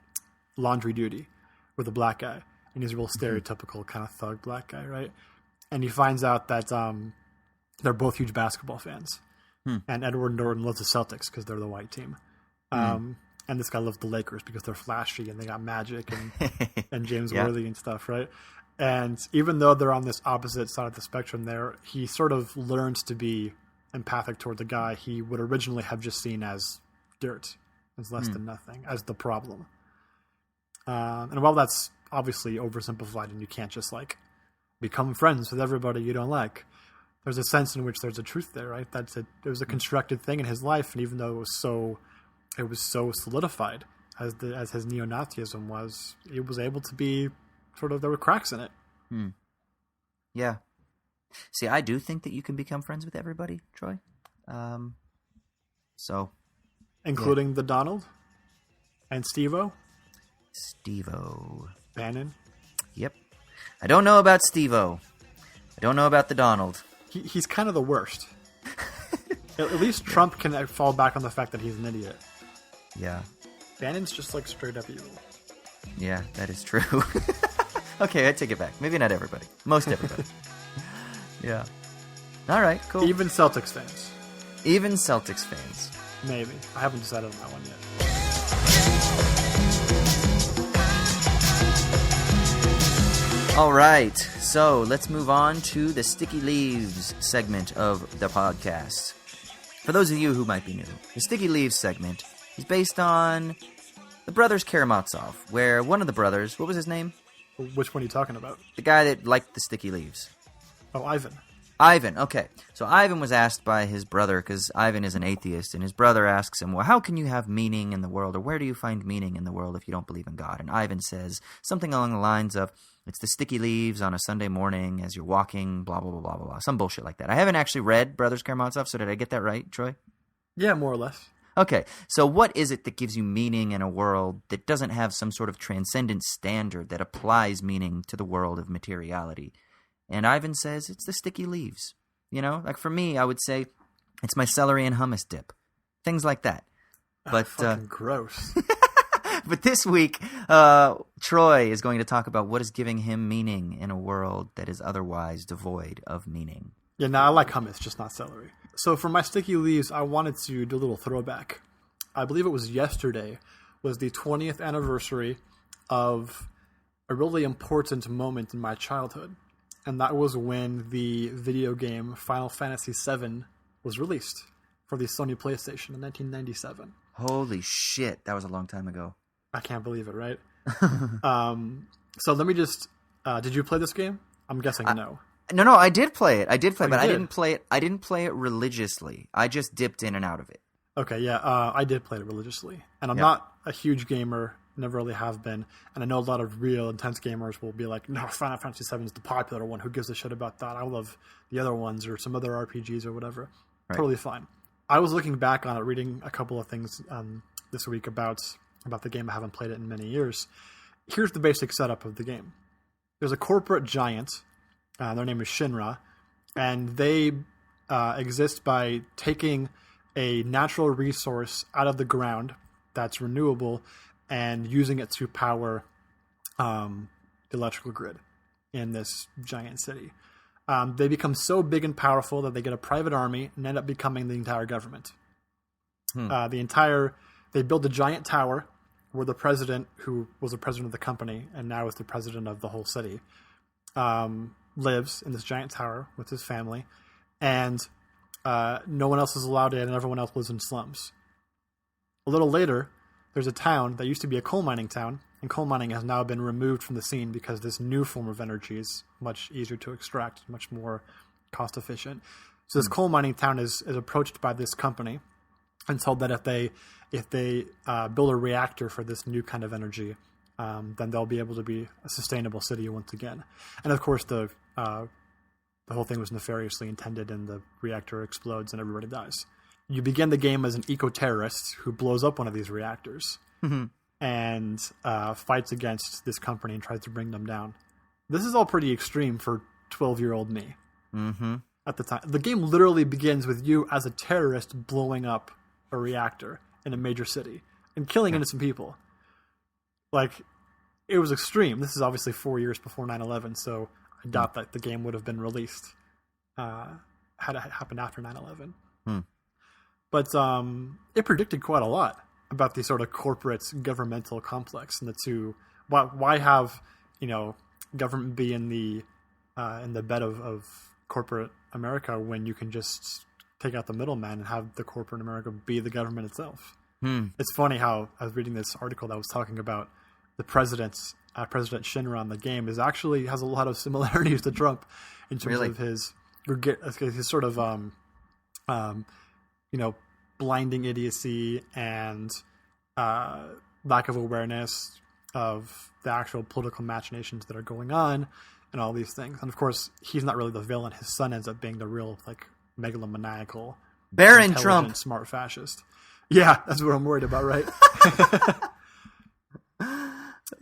laundry duty with a black guy, and he's a real stereotypical kind of thug black guy, right? And he finds out that they're both huge basketball fans. And Edward Norton loves the Celtics because they're the white team. And this guy loves the Lakers because they're flashy and they got Magic and James Worthy and stuff, right? And even though they're on this opposite side of the spectrum there, he sort of learns to be empathic toward the guy he would originally have just seen as dirt, as less than nothing, as the problem. And while that's obviously oversimplified and you can't just like become friends with everybody you don't like, there's a sense in which there's a truth there, right? It was a constructed thing in his life, and even though it was so solidified as his neo-Nazism was, it was able to be there were cracks in it. Yeah. See, I do think that you can become friends with everybody, Troy. Including the Donald and Steve-O? Steve-O. Bannon? Yep. I don't know about Steve-O. I don't know about the Donald. He's kind of the worst. At least Trump can fall back on the fact that he's an idiot. Yeah. Bannon's just straight up evil. Yeah, that is true. Okay, I take it back. Maybe not everybody. Most everybody. Yeah. All right, cool. Even Celtics fans. Even Celtics fans. Maybe. I haven't decided on that one yet. All right, so let's move on to the Sticky Leaves segment of the podcast. For those of you who might be new, the Sticky Leaves segment is based on the brothers Karamazov, where one of the brothers, what was his name? Which one are you talking about? The guy that liked the Sticky Leaves. Oh, Ivan. Ivan, okay. So Ivan was asked by his brother, because Ivan is an atheist, and his brother asks him, well, how can you have meaning in the world, or where do you find meaning in the world if you don't believe in God? And Ivan says something along the lines of, it's the sticky leaves on a Sunday morning as you're walking, blah, blah, blah, blah, blah, blah. Some bullshit like that. I haven't actually read Brothers Karamazov, so did I get that right, Troy? Yeah, more or less. Okay, so what is it that gives you meaning in a world that doesn't have some sort of transcendent standard that applies meaning to the world of materiality? And Ivan says it's the sticky leaves. You know, like for me, I would say it's my celery and hummus dip. Things like that. But fucking gross. But this week, Troy is going to talk about what is giving him meaning in a world that is otherwise devoid of meaning. Yeah, no, I like hummus, just not celery. So for my sticky leaves, I wanted to do a little throwback. I believe it was yesterday was the 20th anniversary of a really important moment in my childhood. And that was when the video game Final Fantasy VII was released for the Sony PlayStation in 1997. Holy shit, that was a long time ago. I can't believe it, right? So let me just... did you play this game? I'm guessing no. No, I did play it. But I did? didn't play it. I didn't play it religiously. I just dipped in and out of it. Okay, yeah, I did play it religiously. And I'm not a huge gamer, never really have been. And I know a lot of real intense gamers will be like, no, Final Fantasy VII is the popular one. Who gives a shit about that? I love the other ones or some other RPGs or whatever. Right. Totally fine. I was looking back on it, reading a couple of things this week about the game. I haven't played it in many years. Here's the basic setup of the game. There's a corporate giant. Their name is Shinra. And they exist by taking a natural resource out of the ground that's renewable and using it to power the electrical grid in this giant city. They become so big and powerful that they get a private army and end up becoming the entire government. They build a giant tower where the president, who was the president of the company and now is the president of the whole city, lives in this giant tower with his family, and no one else is allowed in, and everyone else lives in slums. A little later, there's a town that used to be a coal mining town, and coal mining has now been removed from the scene because this new form of energy is much easier to extract, much more cost efficient. So this coal mining town is approached by this company and told that if they build a reactor for this new kind of energy, then they'll be able to be a sustainable city once again. And of course, the whole thing was nefariously intended, and the reactor explodes and everybody dies. You begin the game as an eco-terrorist who blows up one of these reactors and fights against this company and tries to bring them down. This is all pretty extreme for 12-year-old me at the time. The game literally begins with you as a terrorist blowing up a reactor in a major city and killing innocent people. Like, it was extreme. This is obviously 4 years before 9/11, so I doubt that the game would have been released had it happened after 9/11. But it predicted quite a lot about the sort of corporate governmental complex and the two. Why have government be in the bed of corporate America when you can just take out the middleman and have the corporate America be the government itself? It's funny how I was reading this article that was talking about the President Shinra in the game has a lot of similarities to Trump in terms of his sort of blinding idiocy and lack of awareness of the actual political machinations that are going on and all these things. And of course, he's not really the villain. His son ends up being the real, like, megalomaniacal, Baron Trump, smart fascist. Yeah, that's what I'm worried about, right?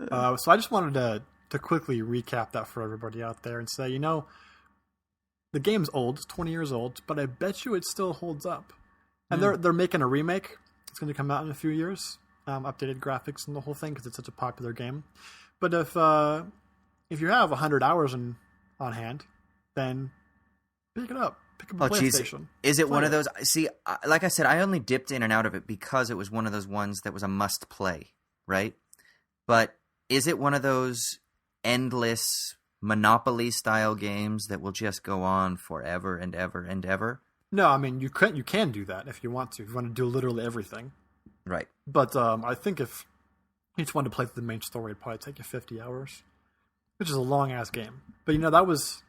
So I just wanted to quickly recap that for everybody out there and say, you know, the game's old, it's 20 years old, but I bet you it still holds up. And they're making a remake. It's going to come out in a few years. Updated graphics and the whole thing because it's such a popular game. But if you have 100 hours on hand, then pick it up. Pick up a PlayStation. Is it one of those? See, like I said, I only dipped in and out of it because it was one of those ones that was a must play, right? But is it one of those endless Monopoly style games that will just go on forever and ever and ever? No, I mean you can do that if you want to. If you want to do literally everything. Right. But I think if each one to play through the main story, it'd probably take you 50 hours, which is a long-ass game. But, you know, that was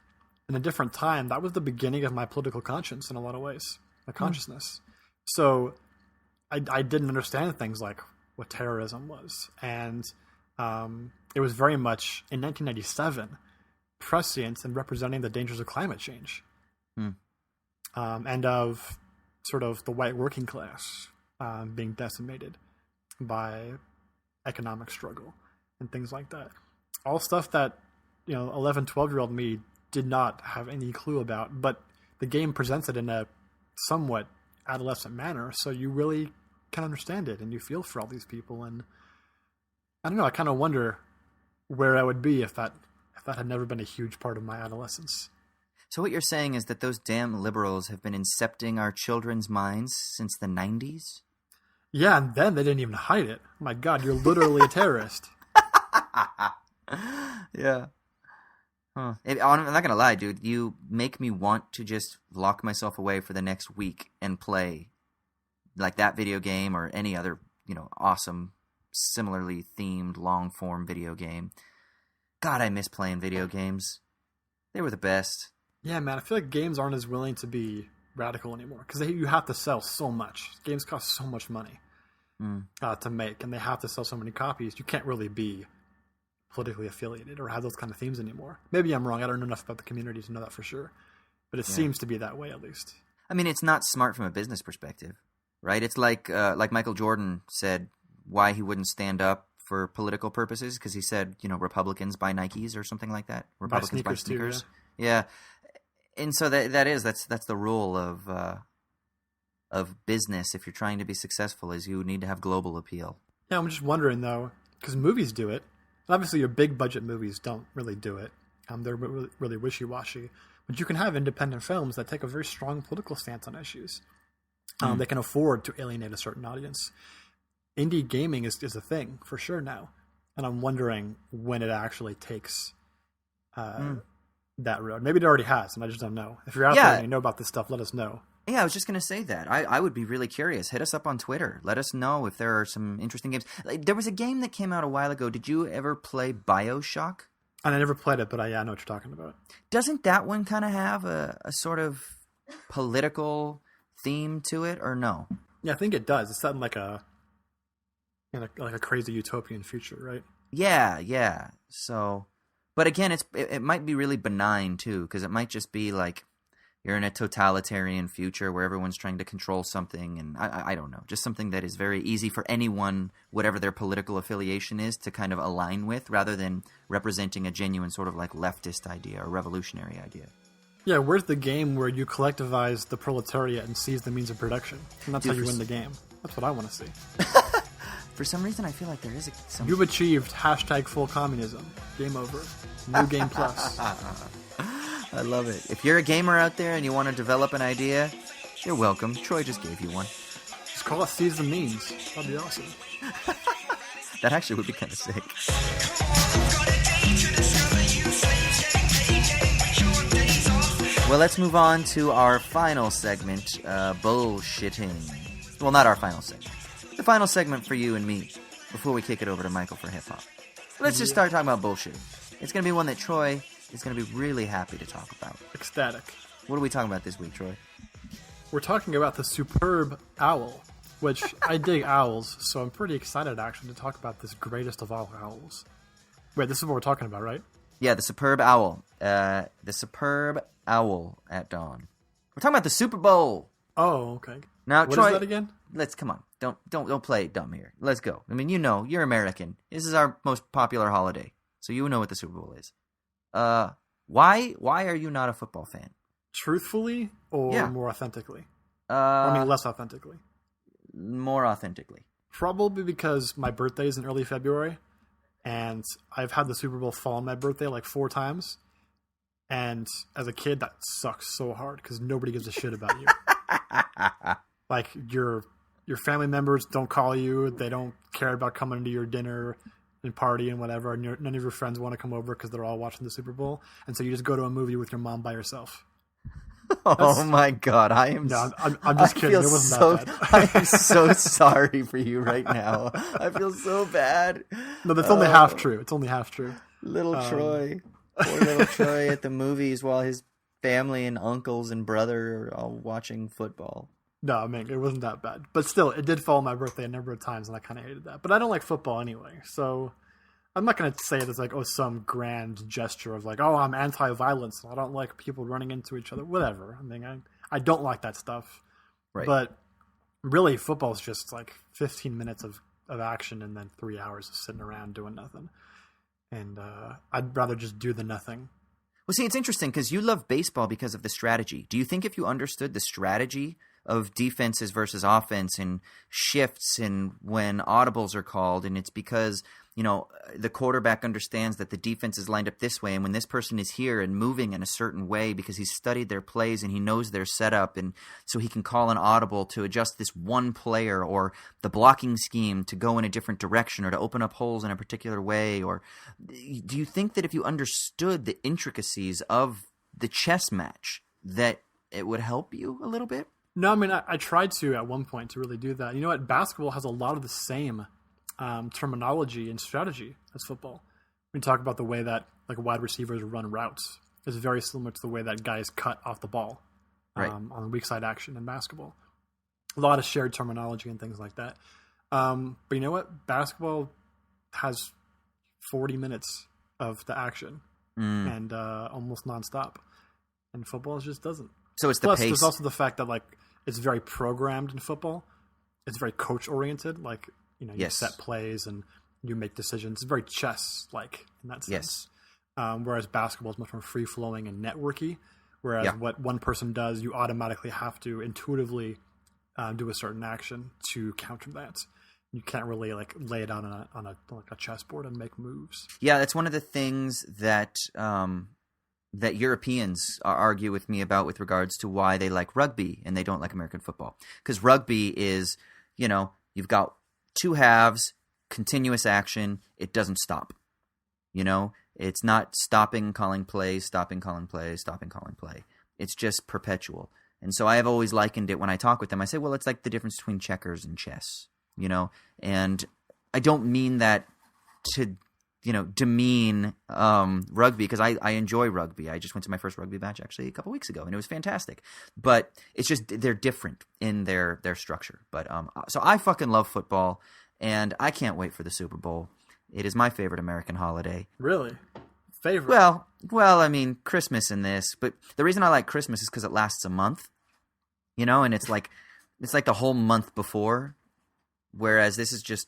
in a different time. That was the beginning of my political conscience in a lot of ways, my consciousness. So I didn't understand things like what terrorism was. And it was very much, in 1997, prescient in representing the dangers of climate change and of sort of the white working class being decimated by economic struggle and things like that. All stuff that, you know, 11, 12-year-old me did not have any clue about, but the game presents it in a somewhat adolescent manner, so you really can understand it and you feel for all these people. And I don't know, I kind of wonder where I would be if that had never been a huge part of my adolescence. So what you're saying is that those damn liberals have been incepting our children's minds since the 90s? Yeah, and then they didn't even hide it. My God, you're literally a terrorist. Yeah. Huh. I'm not going to lie, dude. You make me want to just lock myself away for the next week and play like that video game or any other, you know, awesome, similarly themed, long-form video game. God, I miss playing video games. They were the best. Yeah, man, I feel like games aren't as willing to be radical anymore because you have to sell so much. Games cost so much money to make, and they have to sell so many copies. You can't really be politically affiliated or have those kind of themes anymore. Maybe I'm wrong. I don't know enough about the community to know that for sure, but it seems to be that way at least. I mean, it's not smart from a business perspective, right? It's like Michael Jordan said why he wouldn't stand up for political purposes because he said, you know, Republicans buy Nikes or something like that. Republicans buy sneakers. Too, yeah. And so that's the rule of business if you're trying to be successful is you need to have global appeal. Yeah, I'm just wondering though, because movies do it. Obviously, your big budget movies don't really do it. They're really wishy-washy. But you can have independent films that take a very strong political stance on issues. They can afford to alienate a certain audience. Indie gaming is a thing for sure now. And I'm wondering when it actually takes that road. Maybe it already has, and I just don't know. If you're out there and you know about this stuff, let us know. Yeah, I was just going to say that. I would be really curious. Hit us up on Twitter. Let us know if there are some interesting games. There was a game that came out a while ago. Did you ever play BioShock? And I never played it, but I know what you're talking about. Doesn't that one kind of have a sort of political theme to it, or no? Yeah, I think it does. It's set in like a crazy utopian future, right? Yeah. So, but again, it might be really benign too, because it might just be like you're in a totalitarian future where everyone's trying to control something, and I don't know, just something that is very easy for anyone, whatever their political affiliation is, to kind of align with, rather than representing a genuine sort of like leftist idea or revolutionary idea. Yeah, where's the game where you collectivize the proletariat and seize the means of production? And that's how you win the game. That's what I want to see. For some reason, I feel like there is some... You've achieved #full communism. Game over. New Game Plus. I love it. If you're a gamer out there and you want to develop an idea, you're welcome. Troy just gave you one. Just call it Seize the Means. That'd be awesome. That actually would be kind of sick. Well, let's move on to our final segment, bullshitting. Well, not our final segment. The final segment for you and me before we kick it over to Michael for hip-hop. Let's just start talking about bullshit. It's going to be one that Troy is going to be really happy to talk about. Ecstatic. What are we talking about this week, Troy? We're talking about the superb owl which I dig owls, so I'm pretty excited actually to talk about this greatest of all owls. Wait, this is what we're talking about, right? Yeah, the superb owl. The superb owl at dawn. We're talking about the Super Bowl. Oh, okay. Now, what Troy, is that again? Let's come on. Don't play dumb here. Let's go. I mean, you're American. This is our most popular holiday, so you know what the Super Bowl is. Why are you not a football fan? Truthfully or more authentically? Less authentically. More authentically. Probably because my birthday is in early February, and I've had the Super Bowl fall on my birthday like 4 times. And as a kid, that sucks so hard because nobody gives a shit about you. Like your family members don't call you. They don't care about coming to your dinner and party and whatever. And none of your friends want to come over because they're all watching the Super Bowl. And so you just go to a movie with your mom by yourself. Oh my God! I'm just kidding. It wasn't that bad. I am so sorry for you right now. I feel so bad. No, that's only half true. It's only half true. Little Troy, poor little Troy at the movies while his family and uncles and brother are all watching football. No, I mean, it wasn't that bad. But still, it did fall on my birthday a number of times, and I kind of hated that. But I don't like football anyway, so I'm not going to say it's like, some grand gesture of like, I'm anti-violence. I don't like people running into each other. Whatever. I mean, I don't like that stuff. Right. But really, football is just like 15 minutes of action and then 3 hours of sitting around doing nothing. And I'd rather just do the nothing. Well, see, it's interesting because you love baseball because of the strategy. Do you think if you understood the strategy of defenses versus offense and shifts and when audibles are called, and it's because, the quarterback understands that the defense is lined up this way, and when this person is here and moving in a certain way because he's studied their plays and he knows their setup, and so he can call an audible to adjust this one player or the blocking scheme to go in a different direction or to open up holes in a particular way? Or do you think that if you understood the intricacies of the chess match that it would help you a little bit? No, I mean, I tried to at one point to really do that. You know what? Basketball has a lot of the same terminology and strategy as football. We talk about the way that like wide receivers run routes. It's very similar to the way that guys cut off the ball on weak side action in basketball. A lot of shared terminology and things like that. But you know what? Basketball has 40 minutes of the action and almost nonstop. And football just doesn't. So it's the Plus, pace. there's also the fact that like it's very programmed in football. It's very coach oriented. Like you set plays and you make decisions. It's very chess like in that sense. Yes. Whereas basketball is much more free flowing and networky. Whereas what one person does, you automatically have to intuitively do a certain action to counter that. You can't really like lay it out on a chessboard and make moves. Yeah, that's one of the things that that Europeans argue with me about with regards to why they like rugby and they don't like American football. Because rugby is, you've got 2 halves, continuous action. It doesn't stop. It's not stopping, calling plays, stopping, calling plays, stopping, calling play. It's just perpetual. And so I have always likened it when I talk with them. I say, well, it's like the difference between checkers and chess, And I don't mean that to demean rugby, because I enjoy rugby. I just went to my first rugby match actually a couple weeks ago, and it was fantastic. But it's just they're different in their structure. But so I fucking love football, and I can't wait for the Super Bowl. It is my favorite American holiday. Really? Favorite? Well, I mean Christmas in this, but the reason I like Christmas is because it lasts a month, and it's like the whole month before. Whereas this is just,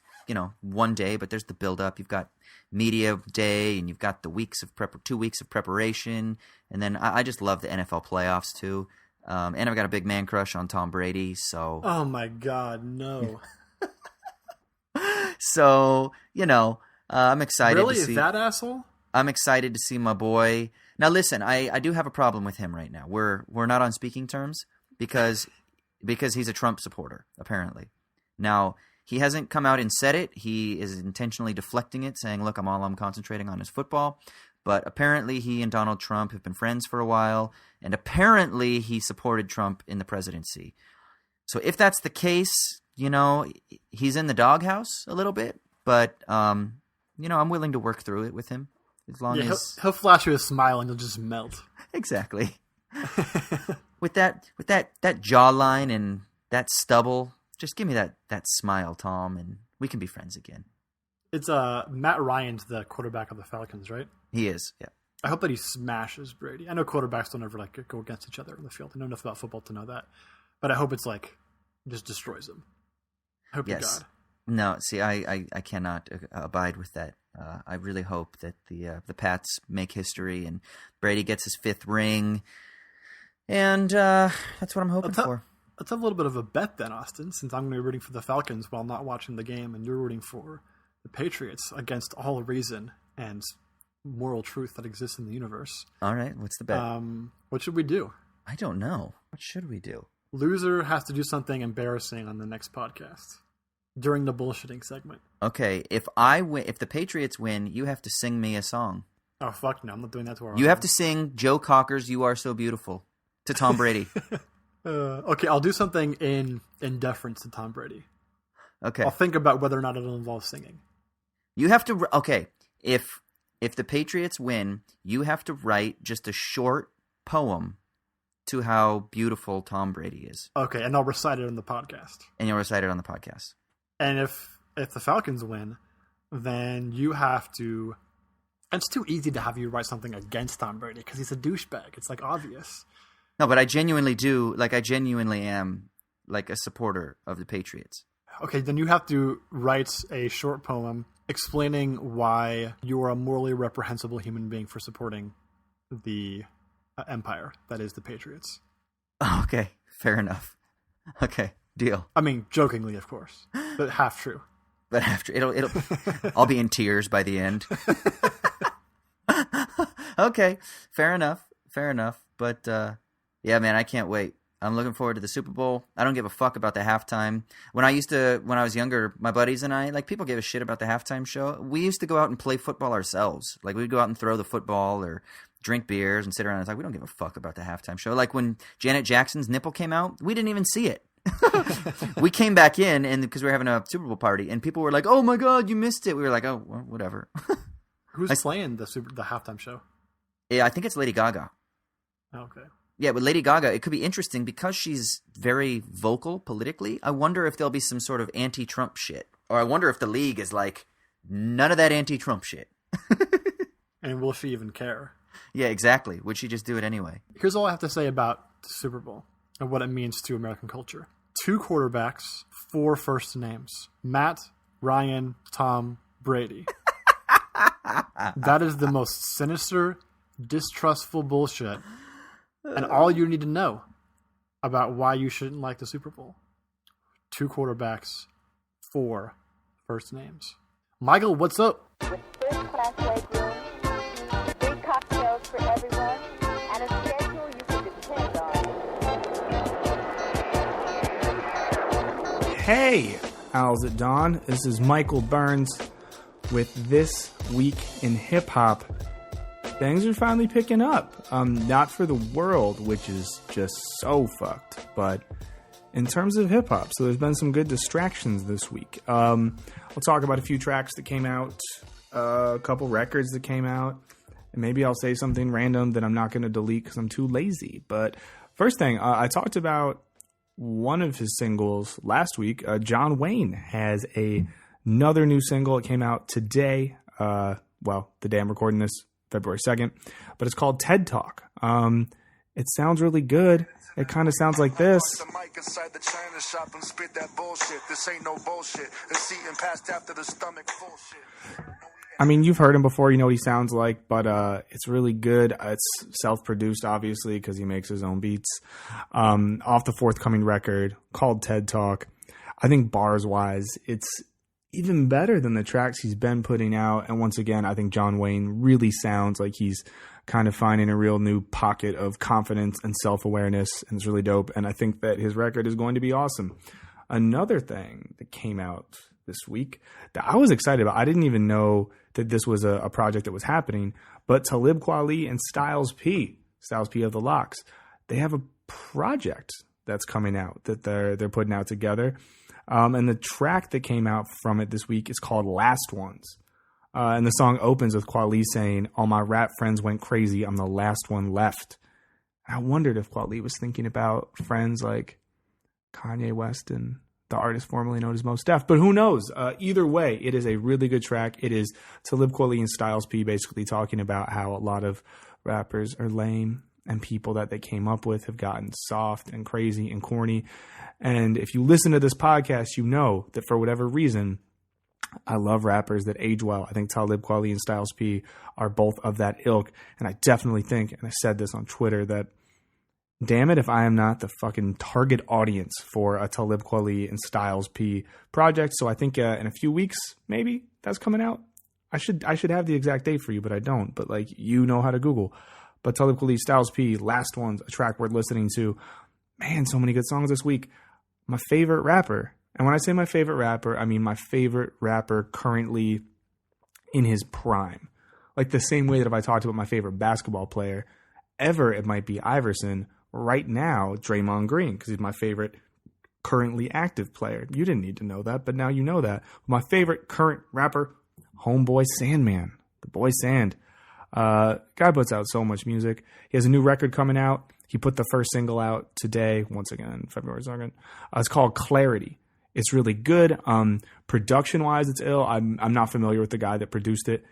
one day, but there's the build-up. You've got media day, and you've got the 2 weeks of preparation. And then I just love the NFL playoffs, too. And I've got a big man crush on Tom Brady, so... Oh, my God, no. So, I'm excited really? to see... Is that asshole? I'm excited to see my boy... Now, listen, I do have a problem with him right now. We're not on speaking terms because he's a Trump supporter, apparently. Now... He hasn't come out and said it. He is intentionally deflecting it, saying, look, I'm concentrating on his football. But apparently he and Donald Trump have been friends for a while, and apparently he supported Trump in the presidency. So if that's the case, he's in the doghouse a little bit. But, I'm willing to work through it with him as long as... He'll flash you a smile and you'll just melt. Exactly. with that jawline and that stubble... Just give me that smile, Tom, and we can be friends again. It's Matt Ryan's the quarterback of the Falcons, right? He is, yeah. I hope that he smashes Brady. I know quarterbacks don't ever go against each other on the field. I know enough about football to know that, but I hope it's just destroys him. I hope to God. No, see, I cannot abide with that. I really hope that the Pats make history and Brady gets his 5th ring, and that's what I'm hoping for. Let's have a little bit of a bet then, Austin, since I'm going to be rooting for the Falcons while not watching the game, and you're rooting for the Patriots against all reason and moral truth that exists in the universe. All right, what's the bet? What should we do? I don't know. What should we do? Loser has to do something embarrassing on the next podcast during the bullshitting segment. Okay, if the Patriots win, you have to sing me a song. Oh, fuck no, I'm not doing that to our You have to sing Joe Cocker's You Are So Beautiful to Tom Brady. Okay, I'll do something in deference to Tom Brady. Okay. I'll think about whether or not it'll involve singing. You have to... Okay, if the Patriots win, you have to write just a short poem to how beautiful Tom Brady is. Okay, and I'll recite it on the podcast. And you'll recite it on the podcast. And if the Falcons win, then you have to... It's too easy to have you write something against Tom Brady because he's a douchebag. It's obvious. No, but I genuinely do. I genuinely am a supporter of the Patriots. Okay, then you have to write a short poem explaining why you are a morally reprehensible human being for supporting the empire that is the Patriots. Okay, fair enough. Okay, deal. I mean, jokingly, of course, but half true. But after it'll I'll be in tears by the end. Okay, fair enough. But yeah, man, I can't wait. I'm looking forward to the Super Bowl. I don't give a fuck about the halftime. When I was younger, my buddies and I, people gave a shit about the halftime show. We used to go out and play football ourselves. We'd go out and throw the football or drink beers and sit around and talk. We don't give a fuck about the halftime show. When Janet Jackson's nipple came out, we didn't even see it. We came back in and because we were having a Super Bowl party and people were like, "Oh my God, you missed it." We were like, "Oh, well, whatever." Who's playing the halftime show? Yeah, I think it's Lady Gaga. Okay. Yeah, with Lady Gaga, it could be interesting because she's very vocal politically. I wonder if there'll be some sort of anti-Trump shit. Or I wonder if the league is none of that anti-Trump shit. And will she even care? Yeah, exactly. Would she just do it anyway? Here's all I have to say about the Super Bowl and what it means to American culture. 2 quarterbacks, 4 first names. Matt, Ryan, Tom, Brady. That is the most sinister, distrustful bullshit. And all you need to know about why you shouldn't like the Super Bowl. 2 quarterbacks, 4 first names. Michael, what's up? With first-class legroom, 3 cocktails for everyone, and a schedule you can depend on. Hey, Owls at Dawn. This is Michael Burns with This Week in Hip Hop. Things are finally picking up. Not for the world, which is just so fucked, but in terms of hip hop. So there's been some good distractions this week. We'll talk about a few tracks that came out, a couple records that came out, and maybe I'll say something random that I'm not going to delete because I'm too lazy. But first thing, I talked about one of his singles last week. Jonwayne has another new single. It came out today. The day I'm recording this, February 2nd, but it's called TED Talk. It sounds really good. It kind of sounds like this. I mean, you've heard him before, you know what he sounds like, but it's really good. It's self-produced, obviously, because he makes his own beats. Off the forthcoming record called TED Talk. I think bars-wise, it's even better than the tracks he's been putting out. And once again, I think Jonwayne really sounds like he's kind of finding a real new pocket of confidence and self-awareness, and it's really dope. And I think that his record is going to be awesome. Another thing that came out this week that I was excited about, I didn't even know that this was a project that was happening, but Talib Kweli and Styles P of the Locks, they have a project that's coming out that they're putting out together. And the track that came out from it this week is called Last Ones. And the song opens with Kweli saying, "All my rap friends went crazy. I'm the last one left." And I wondered if Kweli was thinking about friends like Kanye West and the artist formerly known as Mos Def. But who knows? Either way, it is a really good track. It is Talib Kweli and Styles P basically talking about how a lot of rappers are lame and people that they came up with have gotten soft and crazy and corny. And if you listen to this podcast, you know that for whatever reason, I love rappers that age well. I think Talib Kweli and Styles P are both of that ilk. And I definitely think, and I said this on Twitter, that damn it if I am not the fucking target audience for a Talib Kweli and Styles P project. So I think in a few weeks, maybe that's coming out. I should have the exact date for you, but I don't. But like, you know how to Google. But Talib Kweli, Styles P, Last One's a track worth listening to. Man, so many good songs this week. My favorite rapper. And when I say my favorite rapper, I mean my favorite rapper currently in his prime. Like the same way that if I talked about my favorite basketball player ever, it might be Iverson. Right now, Draymond Green, because he's my favorite currently active player. You didn't need to know that, but now you know that. My favorite current rapper, Homeboy Sandman, the boy Sand. Guy puts out so much music. He has a new record coming out. He put the first single out today, once again, February 2nd. It's called Clarity. It's really good. Production-wise, it's ill. I'm not familiar with the guy that produced it.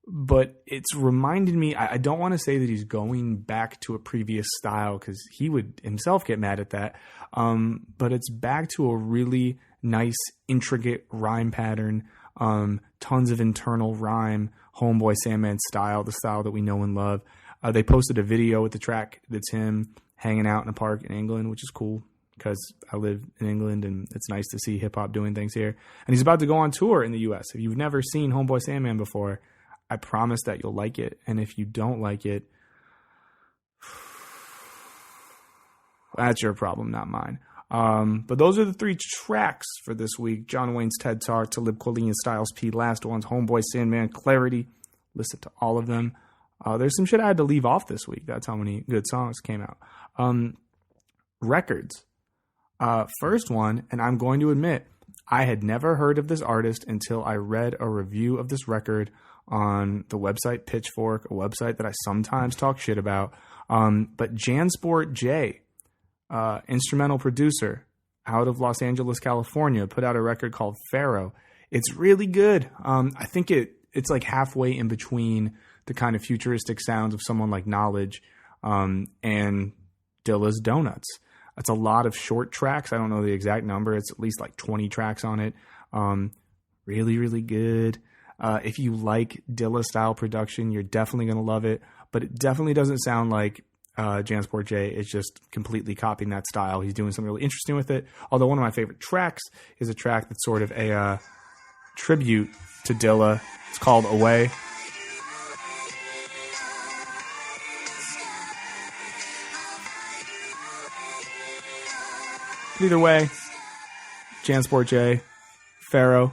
But it's reminded me, I don't want to say that he's going back to a previous style because he would himself get mad at that. But it's back to a really nice, intricate rhyme pattern. Tons of internal rhyme, Homeboy Sandman style, the style that we know and love. They posted a video with the track that's him hanging out in a park in England, which is cool because I live in England and it's nice to see hip hop doing things here. And he's about to go on tour in the US. If you've never seen Homeboy Sandman before, I promise that you'll like it. And if you don't like it, that's your problem, not mine. But those are the three tracks for this week. Jonwayne's TED Talk, Talib Kweli and Styles P, Last One's Homeboy Sandman, Clarity. Listen to all of them. There's some shit I had to leave off this week. That's how many good songs came out. Records. First one, and I'm going to admit, I had never heard of this artist until I read a review of this record on the website Pitchfork, a website that I sometimes talk shit about. But Jansport J, instrumental producer out of Los Angeles, California, put out a record called Pharaoh. It's really good. I think it's like halfway in between the kind of futuristic sounds of someone like Knowledge and Dilla's Donuts. It's a lot of short tracks. I don't know the exact number. It's at least like 20 tracks on it. Really, really good. If you like Dilla style production, you're definitely going to love it. But it definitely doesn't sound like Jansport J is just completely copying that style. He's doing something really interesting with it. Although one of my favorite tracks is a track that's sort of a tribute to Dilla. It's called Away. Either way, Jansport J, Pharaoh,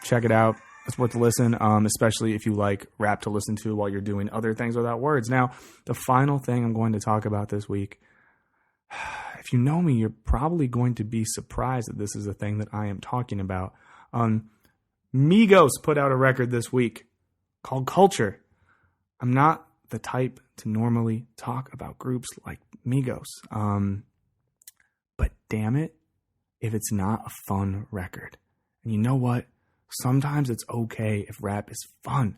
check it out. It's worth a listen, especially if you like rap to listen to while you're doing other things without words. Now, the final thing I'm going to talk about this week, if you know me, you're probably going to be surprised that this is a thing that I am talking about. Migos put out a record this week called Culture. I'm not the type to normally talk about groups like Migos. But damn it, if it's not a fun record. And you know what? Sometimes it's okay if rap is fun.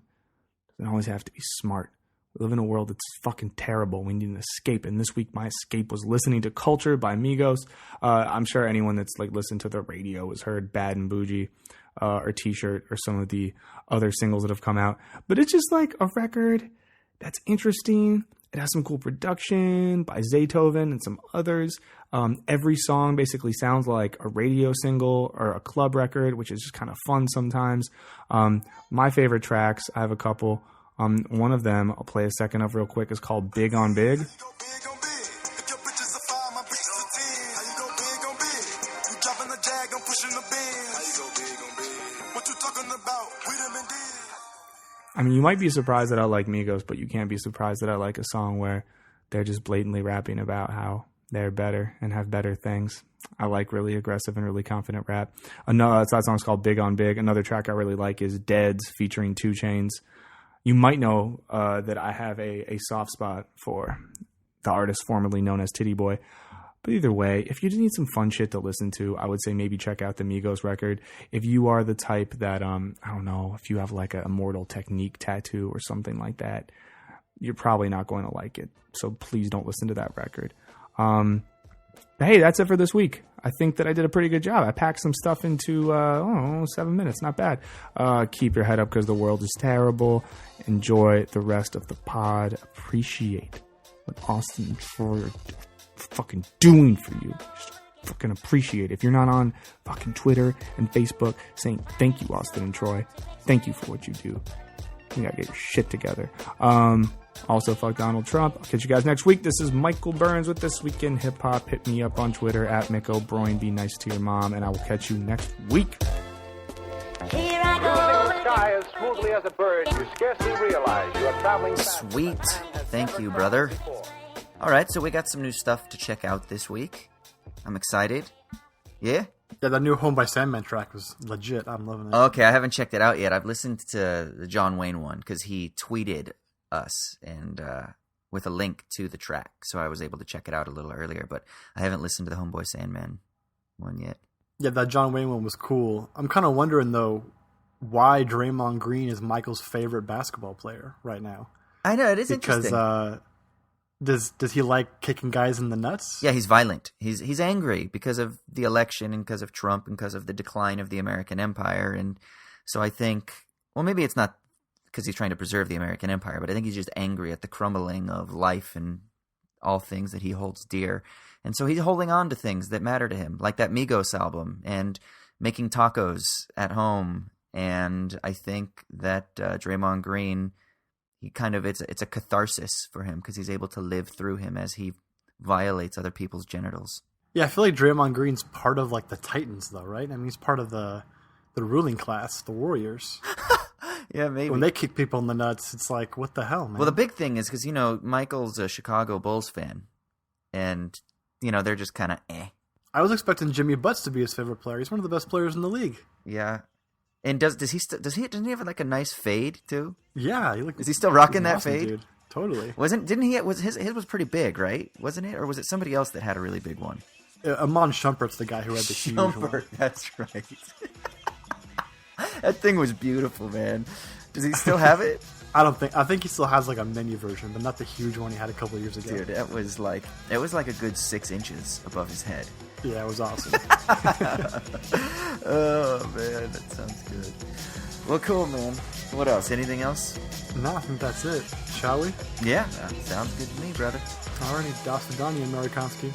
It doesn't always have to be smart. We live in a world that's fucking terrible. We need an escape. And this week my escape was listening to Culture by Migos. I'm sure anyone that's like listened to the radio has heard Bad and Bougie or T-Shirt or some of the other singles that have come out. But it's just like a record that's interesting. It has some cool production by Zaytoven and some others. Every song basically sounds like a radio single or a club record, which is just kind of fun sometimes. My favorite tracks, I have a couple. One of them, I'll play a second of real quick, is called Big on Big. I mean, you might be surprised that I like Migos, but you can't be surprised that I like a song where they're just blatantly rapping about how they're better and have better things. I like really aggressive and really confident rap. That song's called Big on Big. Another track I really like is Deads featuring 2 Chainz. You might know that I have a soft spot for the artist formerly known as Titty Boy. But either way, if you just need some fun shit to listen to, I would say maybe check out the Migos record. If you are the type that, I don't know, if you have like a Immortal Technique tattoo or something like that, you're probably not going to like it. So please don't listen to that record. But hey, that's it for this week. I think that I did a pretty good job. I packed some stuff into 7 minutes. Not bad. Keep your head up because the world is terrible. Enjoy the rest of the pod. Appreciate what Austin and Troy are fucking doing for you. Just fucking appreciate it. If you're not on fucking Twitter and Facebook saying thank you, Austin and Troy, thank you for what you do. You gotta get your shit together. Also, fuck Donald Trump. I'll catch you guys next week. This is Michael Burns with This Week in Hip Hop. Hit me up on Twitter at Mick O'Brien. Be nice to your mom, and I will catch you next week. Cruising the sky as smoothly as a bird, you scarcely realize you are traveling fast. Sweet. Thank you, brother. All right, so we got some new stuff to check out this week. I'm excited. Yeah? Yeah, that new Homeboy Sandman track was legit. I'm loving it. Okay, I haven't checked it out yet. I've listened to the Jonwayne one because he tweeted us and with a link to the track, so I was able to check it out a little earlier, but I haven't listened to the Homeboy Sandman one yet. Yeah, that Jonwayne one was cool. I'm kind of wondering, though, why Draymond Green is Michael's favorite basketball player right now. I know, it is interesting. Because does he like kicking guys in the nuts? Yeah, he's violent. He's angry because of the election and because of Trump and because of the decline of the American empire. And so I think, well, maybe it's not because he's trying to preserve the American empire, but I think he's just angry at the crumbling of life and all things that he holds dear. And so he's holding on to things that matter to him, like that Migos album and making tacos at home. And I think that Draymond Green, he kind of, it's a catharsis for him because he's able to live through him as he violates other people's genitals. Yeah, I feel like Draymond Green's part of like the Titans, though, right? I mean, he's part of the ruling class, the Warriors. Yeah, maybe. When they kick people in the nuts, it's like, what the hell, man? Well, the big thing is because, Michael's a Chicago Bulls fan. And, they're just kind of eh. I was expecting Jimmy Butts to be his favorite player. He's one of the best players in the league. Yeah. And doesn't he have like a nice fade too? Yeah. Is he still rocking that awesome, fade? Dude. Totally. His was pretty big, right? Wasn't it? Or was it somebody else that had a really big one? Amon Shumpert's the guy who had the huge one. That's right. That thing was beautiful, man. Does he still have it? I think he still has like a mini version, but not the huge one he had a couple of years ago. Dude, it was like a good 6 inches above his head. Yeah, it was awesome. Oh man, that sounds good. Well, cool, man. What else? Anything else? No, I think that's it. Shall we? Yeah, sounds good to me, brother. Alrighty, Das Vidania, Amerikanski.